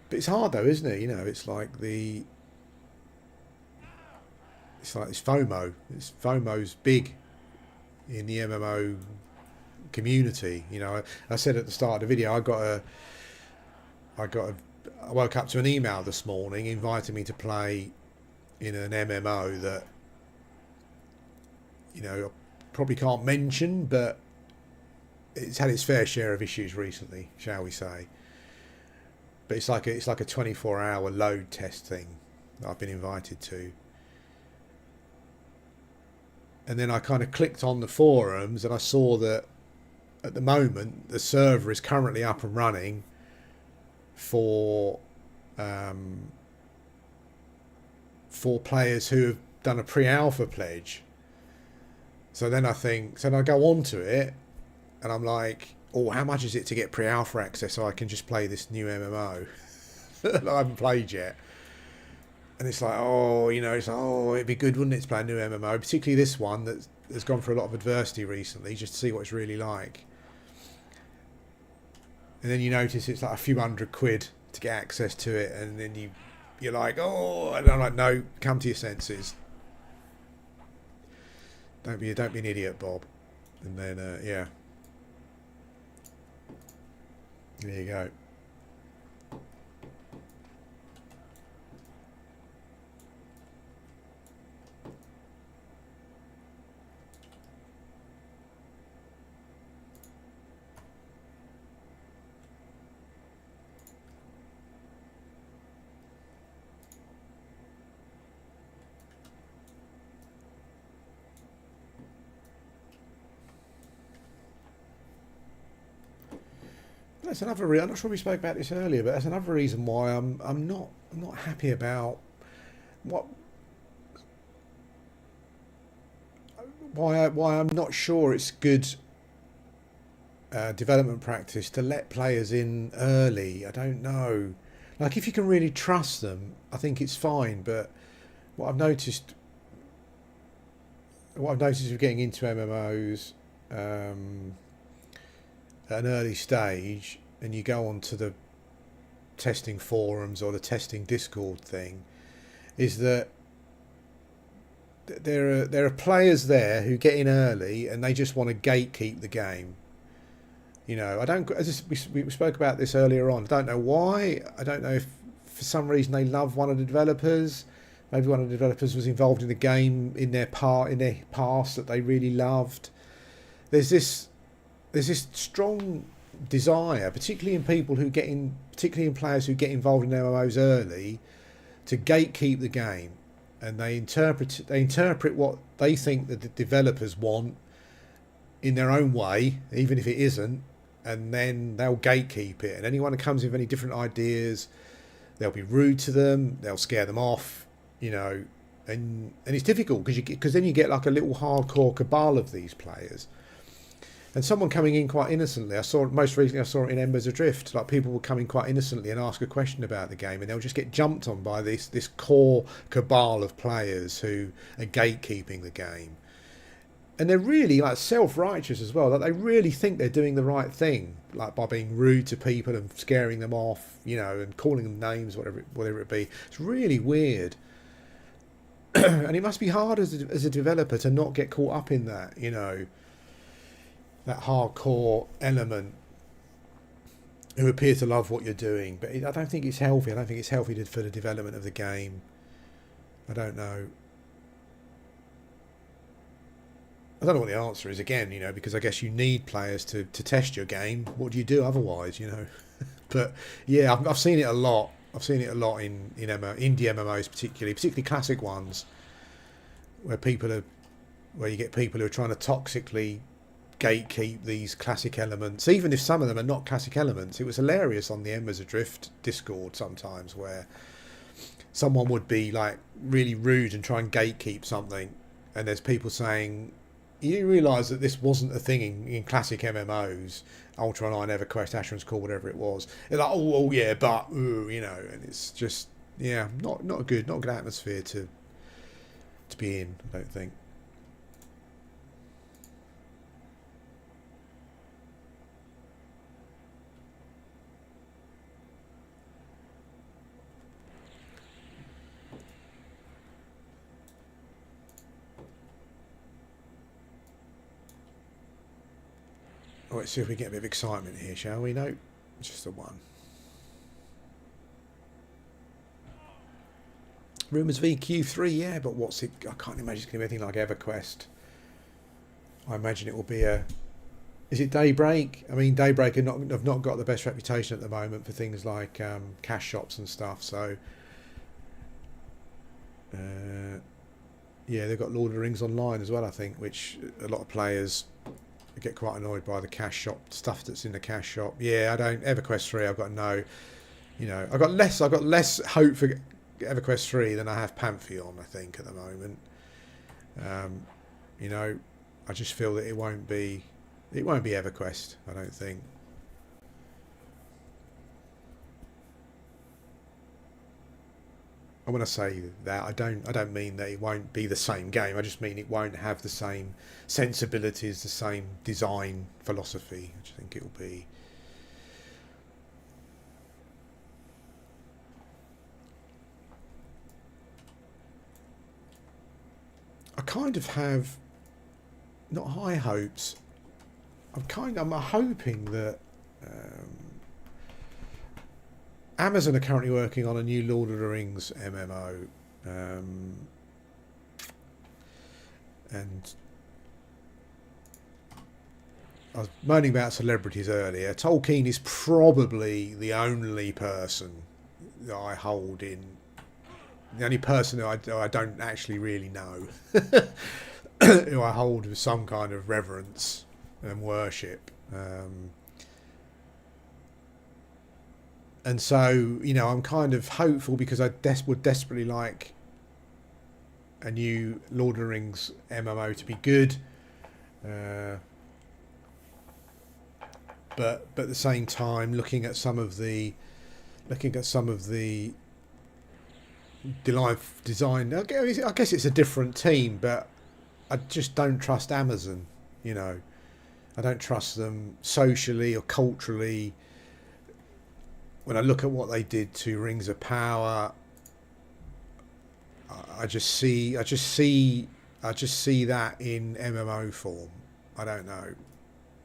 But it's hard though, isn't it? It's like it's FOMO. FOMO's big in the MMO community. I said at the start of the video, I woke up to an email this morning inviting me to play in an MMO that I probably can't mention, but it's had its fair share of issues recently, shall we say. But it's like a 24-hour load test thing that I've been invited to. And then I kind of clicked on the forums and I saw that at the moment the server is currently up and running for players who have done a pre-alpha pledge. So then I go on to it and I'm like, oh, how much is it to get pre-alpha access so I can just play this new MMO that I haven't played yet? And it's like, it'd be good, wouldn't it, to play a new MMO, particularly this one that has gone through a lot of adversity recently, just to see what it's really like. And then you notice it's like a few £100 to get access to it, and then you're like, oh, and I'm like, no, come to your senses. Don't be an idiot, Bob. And then there you go. that's another reason. I'm not sure we spoke about this earlier, but that's another reason why I'm not happy about what why I'm not sure it's good development practice to let players in early. I don't know. Like if you can really trust them, I think it's fine. But what I've noticed, what I've noticed with getting into MMOs at an early stage, and you go on to the testing forums or the testing Discord thing, is that there are players there who get in early and they just want to gatekeep the game. You know, I don't. We spoke about this earlier on. I don't know why. I don't know if for some reason they love one of the developers. Maybe one of the developers was involved in the game in their past that they really loved. There's this strong desire, particularly in people who get in, particularly in players who get involved in MMOs early, to gatekeep the game, and they interpret what they think that the developers want in their own way, even if it isn't, and then they'll gatekeep it. And anyone who comes in with any different ideas, they'll be rude to them, they'll scare them off, you know, and it's difficult because then you get like a little hardcore cabal of these players. And someone coming in quite innocently, most recently I saw it in Embers Adrift, like people will come in quite innocently and ask a question about the game, and they'll just get jumped on by this core cabal of players who are gatekeeping the game. And they're really like self-righteous as well. Like they really think they're doing the right thing, like by being rude to people and scaring them off, you know, and calling them names, whatever it be. It's really weird. And it must be hard as a developer to not get caught up in that, you know, that hardcore element who appear to love what you're doing. But I don't think it's healthy. I don't think it's healthy for the development of the game. I don't know. I don't know what the answer is again, you know, because I guess you need players to test your game. What do you do otherwise, you know? But yeah, I've seen it a lot. I've seen it a lot in indie MMOs, particularly classic ones, where you get people who are trying to toxically gatekeep these classic elements, even if some of them are not classic elements. It was hilarious on the Embers Adrift Discord sometimes, where someone would be like really rude and try and gatekeep something, and there's people saying, you realise that this wasn't a thing in classic MMOs, Ultra Online, EverQuest, Asheron's Call, whatever it was. They're like, oh yeah, but you know, and it's just, yeah, not a good atmosphere to be in, I don't think. Oh, let's see if we get a bit of excitement here, shall we? No, just the one. Rumours VQ3, yeah, but what's it? I can't imagine it's going to be anything like EverQuest. I imagine it will be a... Is it Daybreak? I mean, Daybreak have not got the best reputation at the moment for things like cash shops and stuff, so... yeah, they've got Lord of the Rings Online as well, I think, which a lot of players get quite annoyed by the cash shop stuff that's in the cash shop. Yeah, I don't... EverQuest 3, I've got no... You know, I've got less hope for EverQuest 3 than I have Pantheon, I think, at the moment. You know, I just feel that it won't be EverQuest, I don't think. And when I say that, I don't mean that it won't be the same game. I just mean it won't have the same sensibilities, the same design philosophy. I just think it'll be... I kind of have not high hopes. I'm hoping that Amazon are currently working on a new Lord of the Rings MMO, and I was moaning about celebrities earlier. Tolkien is probably the only person that I hold in. The only person who I don't actually really know, who I hold with some kind of reverence and worship. And so, you know, I'm kind of hopeful because I would desperately like a new Lord of the Rings MMO to be good. Uh, but at the same time, looking at some of the design, I guess it's a different team, but I just don't trust Amazon. You know, I don't trust them socially or culturally. When I look at what they did to Rings of Power, I just see that in MMO form. I don't know,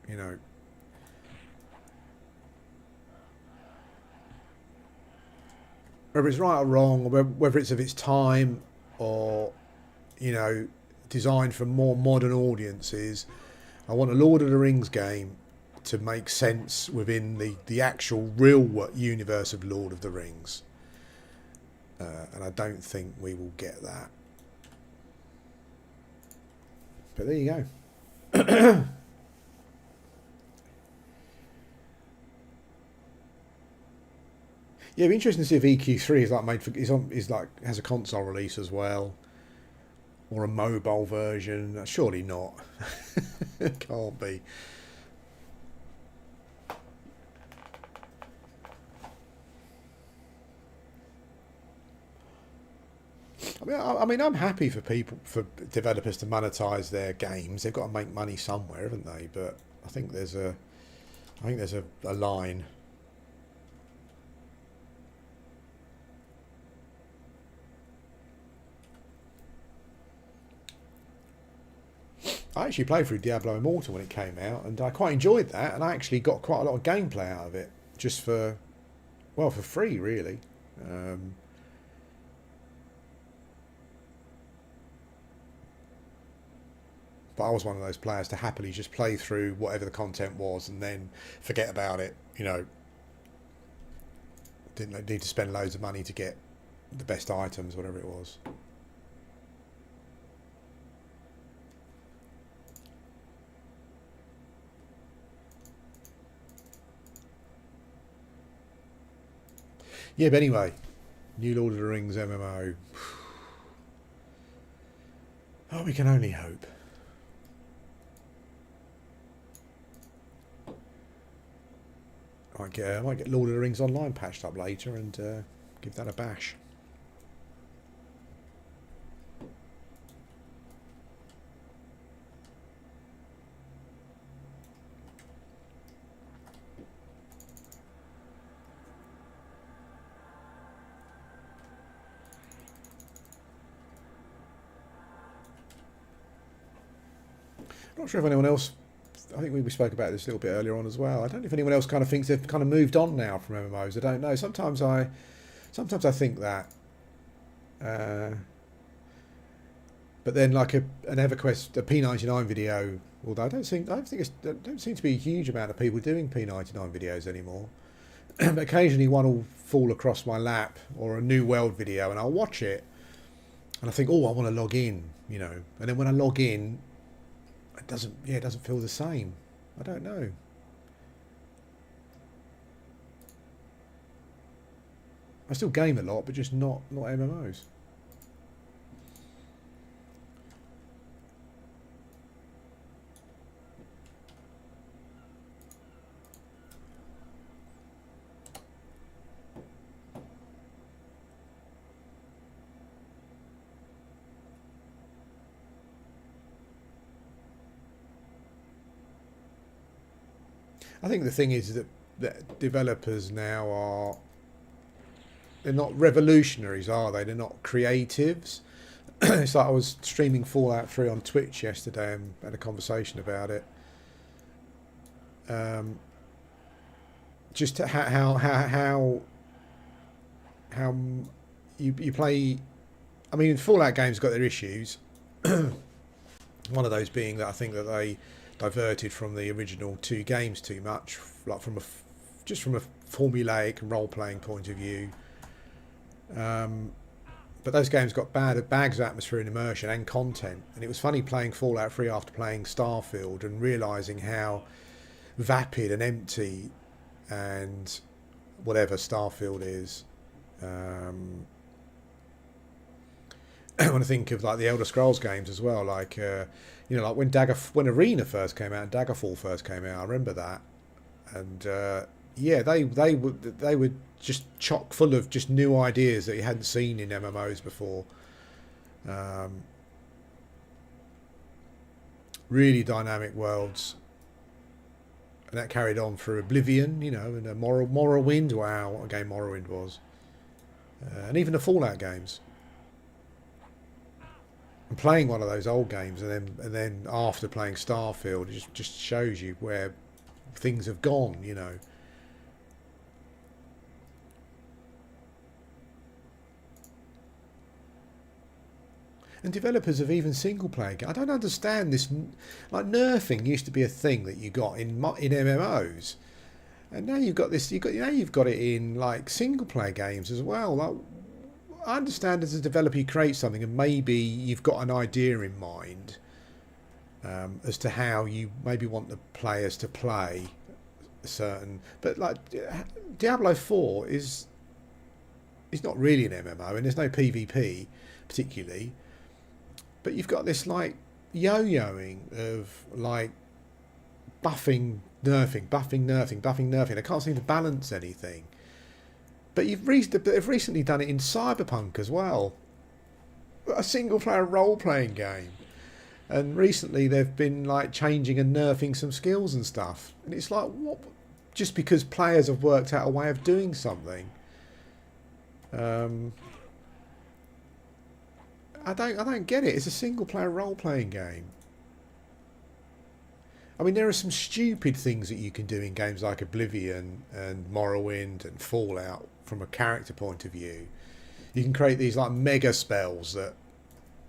you know. Whether it's right or wrong, or whether it's of its time, or you know, designed for more modern audiences. I want a Lord of the Rings game to make sense within the actual real universe of Lord of the Rings. And I don't think we will get that. But there you go. Yeah, it'd be interesting to see if EQ3 is like has a console release as well, or a mobile version. Surely not. It can't be. I mean, I'm happy for developers to monetize their games. They've got to make money somewhere, haven't they? But I think there's a line. I actually played through Diablo Immortal when it came out, and I quite enjoyed that. And I actually got quite a lot of gameplay out of it, just for free, really. But I was one of those players to happily just play through whatever the content was and then forget about it. You know, didn't need to spend loads of money to get the best items, whatever it was. Yeah, but anyway, new Lord of the Rings MMO. Oh, we can only hope. I might get Lord of the Rings Online patched up later and give that a bash. Not sure if anyone else. I think we spoke about this a little bit earlier on as well. I don't know if anyone else kind of thinks they've kind of moved on now from MMOs. I don't know. Sometimes I think that. But then, like an EverQuest, a P99 video. Although I don't seem to be a huge amount of people doing P99 videos anymore. But occasionally, one will fall across my lap, or a New World video, and I'll watch it, and I think, oh, I want to log in, you know. And then when I log in, it doesn't feel the same. I don't know. I still game a lot, but just not MMOs. I think the thing is that developers now they're not revolutionaries, are they? They're not creatives. It's like I was streaming Fallout 3 on Twitch yesterday and had a conversation about it. Just how you play. I mean, Fallout games got their issues. One of those being that I think that they diverted from the original two games too much, like from a formulaic role-playing point of view. But those games got bags of atmosphere and immersion and content. And it was funny playing Fallout 3 after playing Starfield and realising how vapid and empty and whatever Starfield is. I want to think of like the Elder Scrolls games as well, like like when Arena first came out and Daggerfall first came out. I remember that, and yeah, they were just chock full of just new ideas that you hadn't seen in MMOs before. Um, really dynamic worlds, and that carried on through Oblivion, and Morrowind. Wow, what a game Morrowind was, and even the Fallout games. And playing one of those old games, and then after playing Starfield, it just shows you where things have gone. And developers of even single player games, I don't understand this. Like nerfing used to be a thing that you got in MMOs, and now you've got this. You've got it in like single player games as well. Like, I understand as a developer you create something and maybe you've got an idea in mind as to how you maybe want the players to play but like Diablo 4 is not really an MMO and there's no PvP particularly, but you've got this like yo-yoing of like buffing, nerfing, buffing, nerfing, buffing, nerfing. They can't seem to balance anything. But they've recently done it in Cyberpunk as well, a single-player role-playing game. And recently they've been like changing and nerfing some skills and stuff. And it's like, what? Just because players have worked out a way of doing something. I don't get it. It's a single-player role-playing game. I mean, there are some stupid things that you can do in games like Oblivion and Morrowind and Fallout from a character point of view. You can create these like mega spells that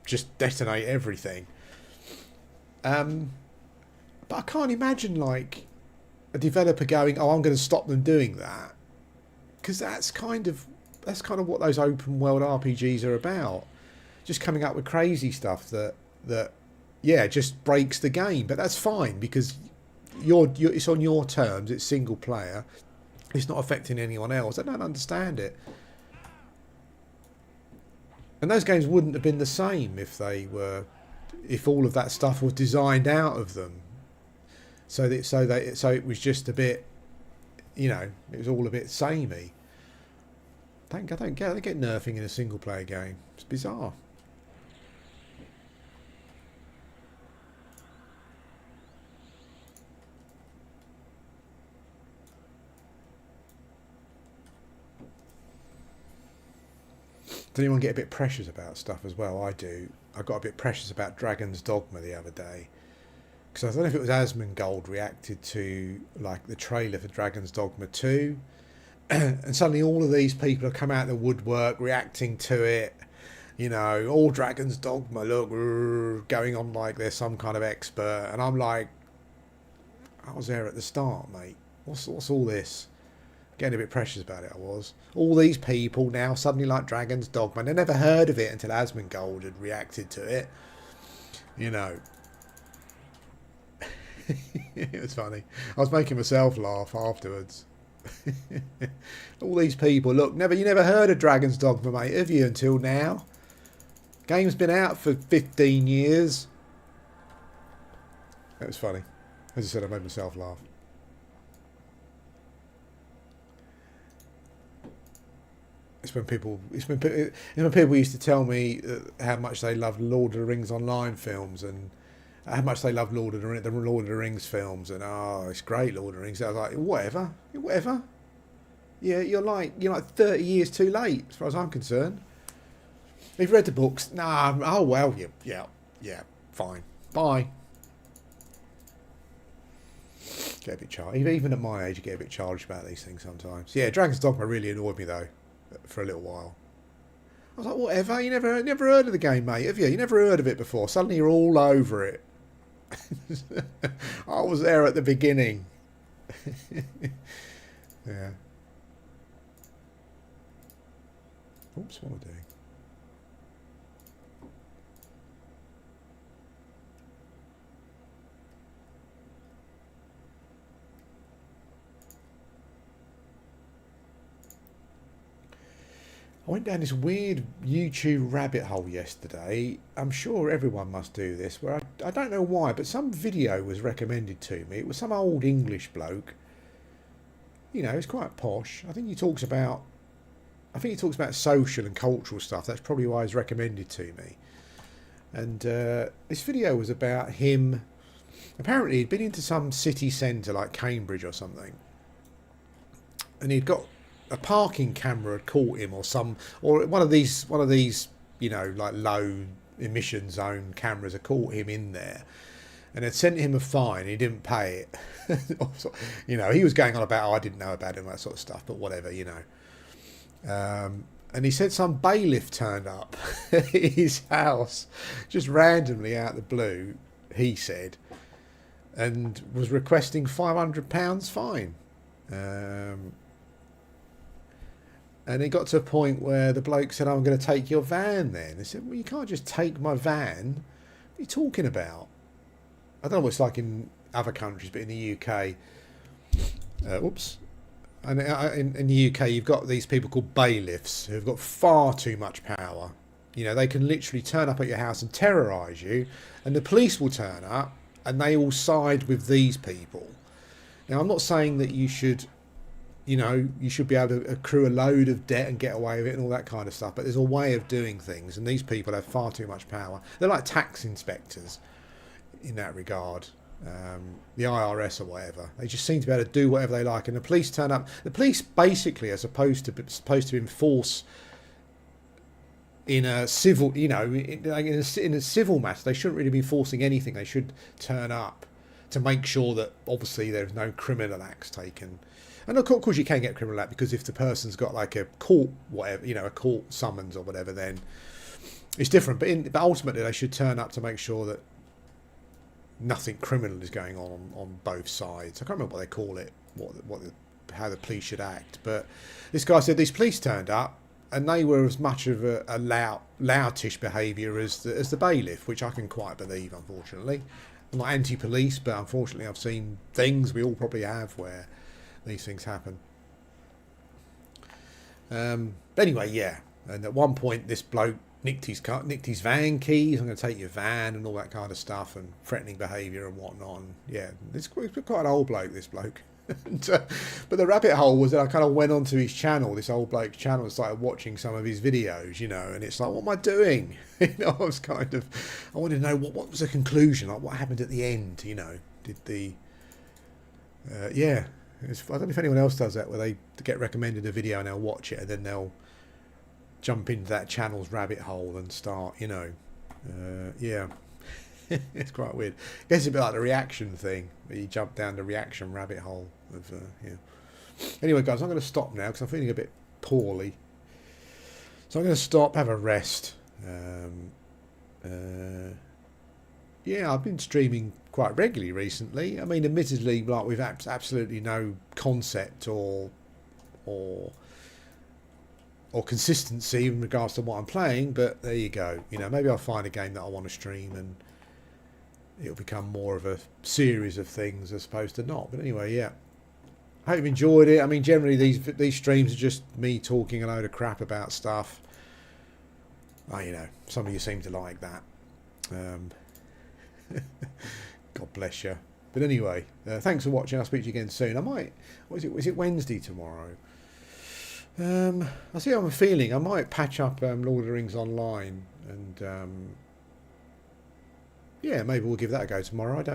just detonate everything. But I can't imagine like a developer going, "Oh, I'm going to stop them doing that," because that's kind of what those open world RPGs are about. Just coming up with crazy stuff that yeah, just breaks the game. But that's fine because it's on your terms. It's single player. It's not affecting anyone else. I don't understand it. And those games wouldn't have been the same if all of that stuff was designed out of them. So it was just a bit, it was all a bit samey. I don't get nerfing in a single player game. It's bizarre. Does anyone get a bit precious about stuff as well? I do. I got a bit precious about Dragon's Dogma the other day. Because I don't know if it was Asmongold reacted to like the trailer for Dragon's Dogma 2. And suddenly all of these people have come out of the woodwork reacting to it. All Dragon's Dogma, look, going on like they're some kind of expert. And I'm like, I was there at the start, mate. What's all this? Getting a bit precious about it, I was. All these people now suddenly like Dragon's Dogma. They never heard of it until Asmongold had reacted to it. It was funny. I was making myself laugh afterwards. All these people, look, you never heard of Dragon's Dogma, mate, have you, until now? Game's been out for 15 years. That was funny. As I said, I made myself laugh. It's when people used to tell me how much they loved Lord of the Rings online films and how much they love the Lord of the Rings films, and it's great, Lord of the Rings. I was like, whatever. Yeah, you're like 30 years too late as far as I'm concerned. You've read the books. Nah. Oh well. Yeah. Fine. Bye. Get a bit childish. Even at my age, you get a bit childish about these things sometimes. Yeah, Dragon's Dogma really annoyed me though, for a little while. I was like, whatever. You never heard of the game, mate, have you? You never heard of it before. Suddenly you're all over it. I was there at the beginning. Yeah. Oops, what am I doing? I went down this weird YouTube rabbit hole yesterday. I'm sure everyone must do this, where I don't know why, but some video was recommended to me. It was some old English bloke. You know, it's quite posh. I think he talks about social and cultural stuff. That's probably why it's recommended to me. And this video was about him. Apparently, he'd been into some city centre like Cambridge or something, and he'd got a parking camera had caught him, or one of these, you know, like low emission zone cameras had caught him in there, and had sent him a fine. He didn't pay it. You know, he was going on about, oh, I didn't know about him, that sort of stuff, but whatever, you know. And he said some bailiff turned up at his house just randomly out of the blue, he said, and was requesting £500 fine. And it got to a point where the bloke said, I'm going to take your van then. They said, well, you can't just take my van. What are you talking about? I don't know what it's like in other countries, but in the UK, and in the UK, you've got these people called bailiffs who've got far too much power. You know, they can literally turn up at your house and terrorise you, and the police will turn up, and they all side with these people. Now, I'm not saying that you should, you know, you should be able to accrue a load of debt and get away with it and all that kind of stuff, but there's a way of doing things, and these people have far too much power. They're like tax inspectors in that regard. The IRS or whatever, they just seem to be able to do whatever they like, and the police turn up. The police basically are supposed to enforce in a civil, you know, in a civil matter. They shouldn't really be enforcing anything. They should turn up to make sure that obviously there's no criminal acts taken. And of course you can get criminal act, because if the person's got like a court, whatever, you know, a court summons or whatever, then it's different. But ultimately they should turn up to make sure that nothing criminal is going on both sides. I can't remember what they call it, how the police should act. But this guy said these police turned up, and they were as much of a loutish behaviour as the bailiff, which I can quite believe, unfortunately. I'm not anti-police, but unfortunately I've seen things, we all probably have, where these things happen. Anyway, yeah. And at one point this bloke nicked his van keys. I'm going to take your van and all that kind of stuff, and threatening behaviour and whatnot. And yeah, it's quite an old bloke, this bloke. But the rabbit hole was that I kind of went onto his channel, this old bloke's channel, and started watching some of his videos, you know, and it's like, what am I doing? You know, I wanted to know what was the conclusion, like what happened at the end, you know. Yeah, I don't know if anyone else does that, where they get recommended a video and they'll watch it and then they'll jump into that channel's rabbit hole and start, you know, yeah. It's quite weird. I guess it's a bit like the reaction thing, where you jump down the reaction rabbit hole of, yeah. Anyway, guys, I'm going to stop now because I'm feeling a bit poorly. So I'm going to stop, have a rest. Yeah, I've been streaming quite regularly recently. I mean, admittedly, like with absolutely no concept or consistency in regards to what I'm playing, but there you go. You know, maybe I'll find a game that I want to stream and it'll become more of a series of things as opposed to not. But anyway, yeah. I hope you've enjoyed it. I mean, generally these streams are just me talking a load of crap about stuff. Oh, you know, some of you seem to like that. God bless you. But anyway, thanks for watching. I'll speak to you again soon. Is it Wednesday tomorrow? I'll see how I'm feeling. I might patch up Lord of the Rings Online, and yeah, maybe we'll give that a go tomorrow. I don't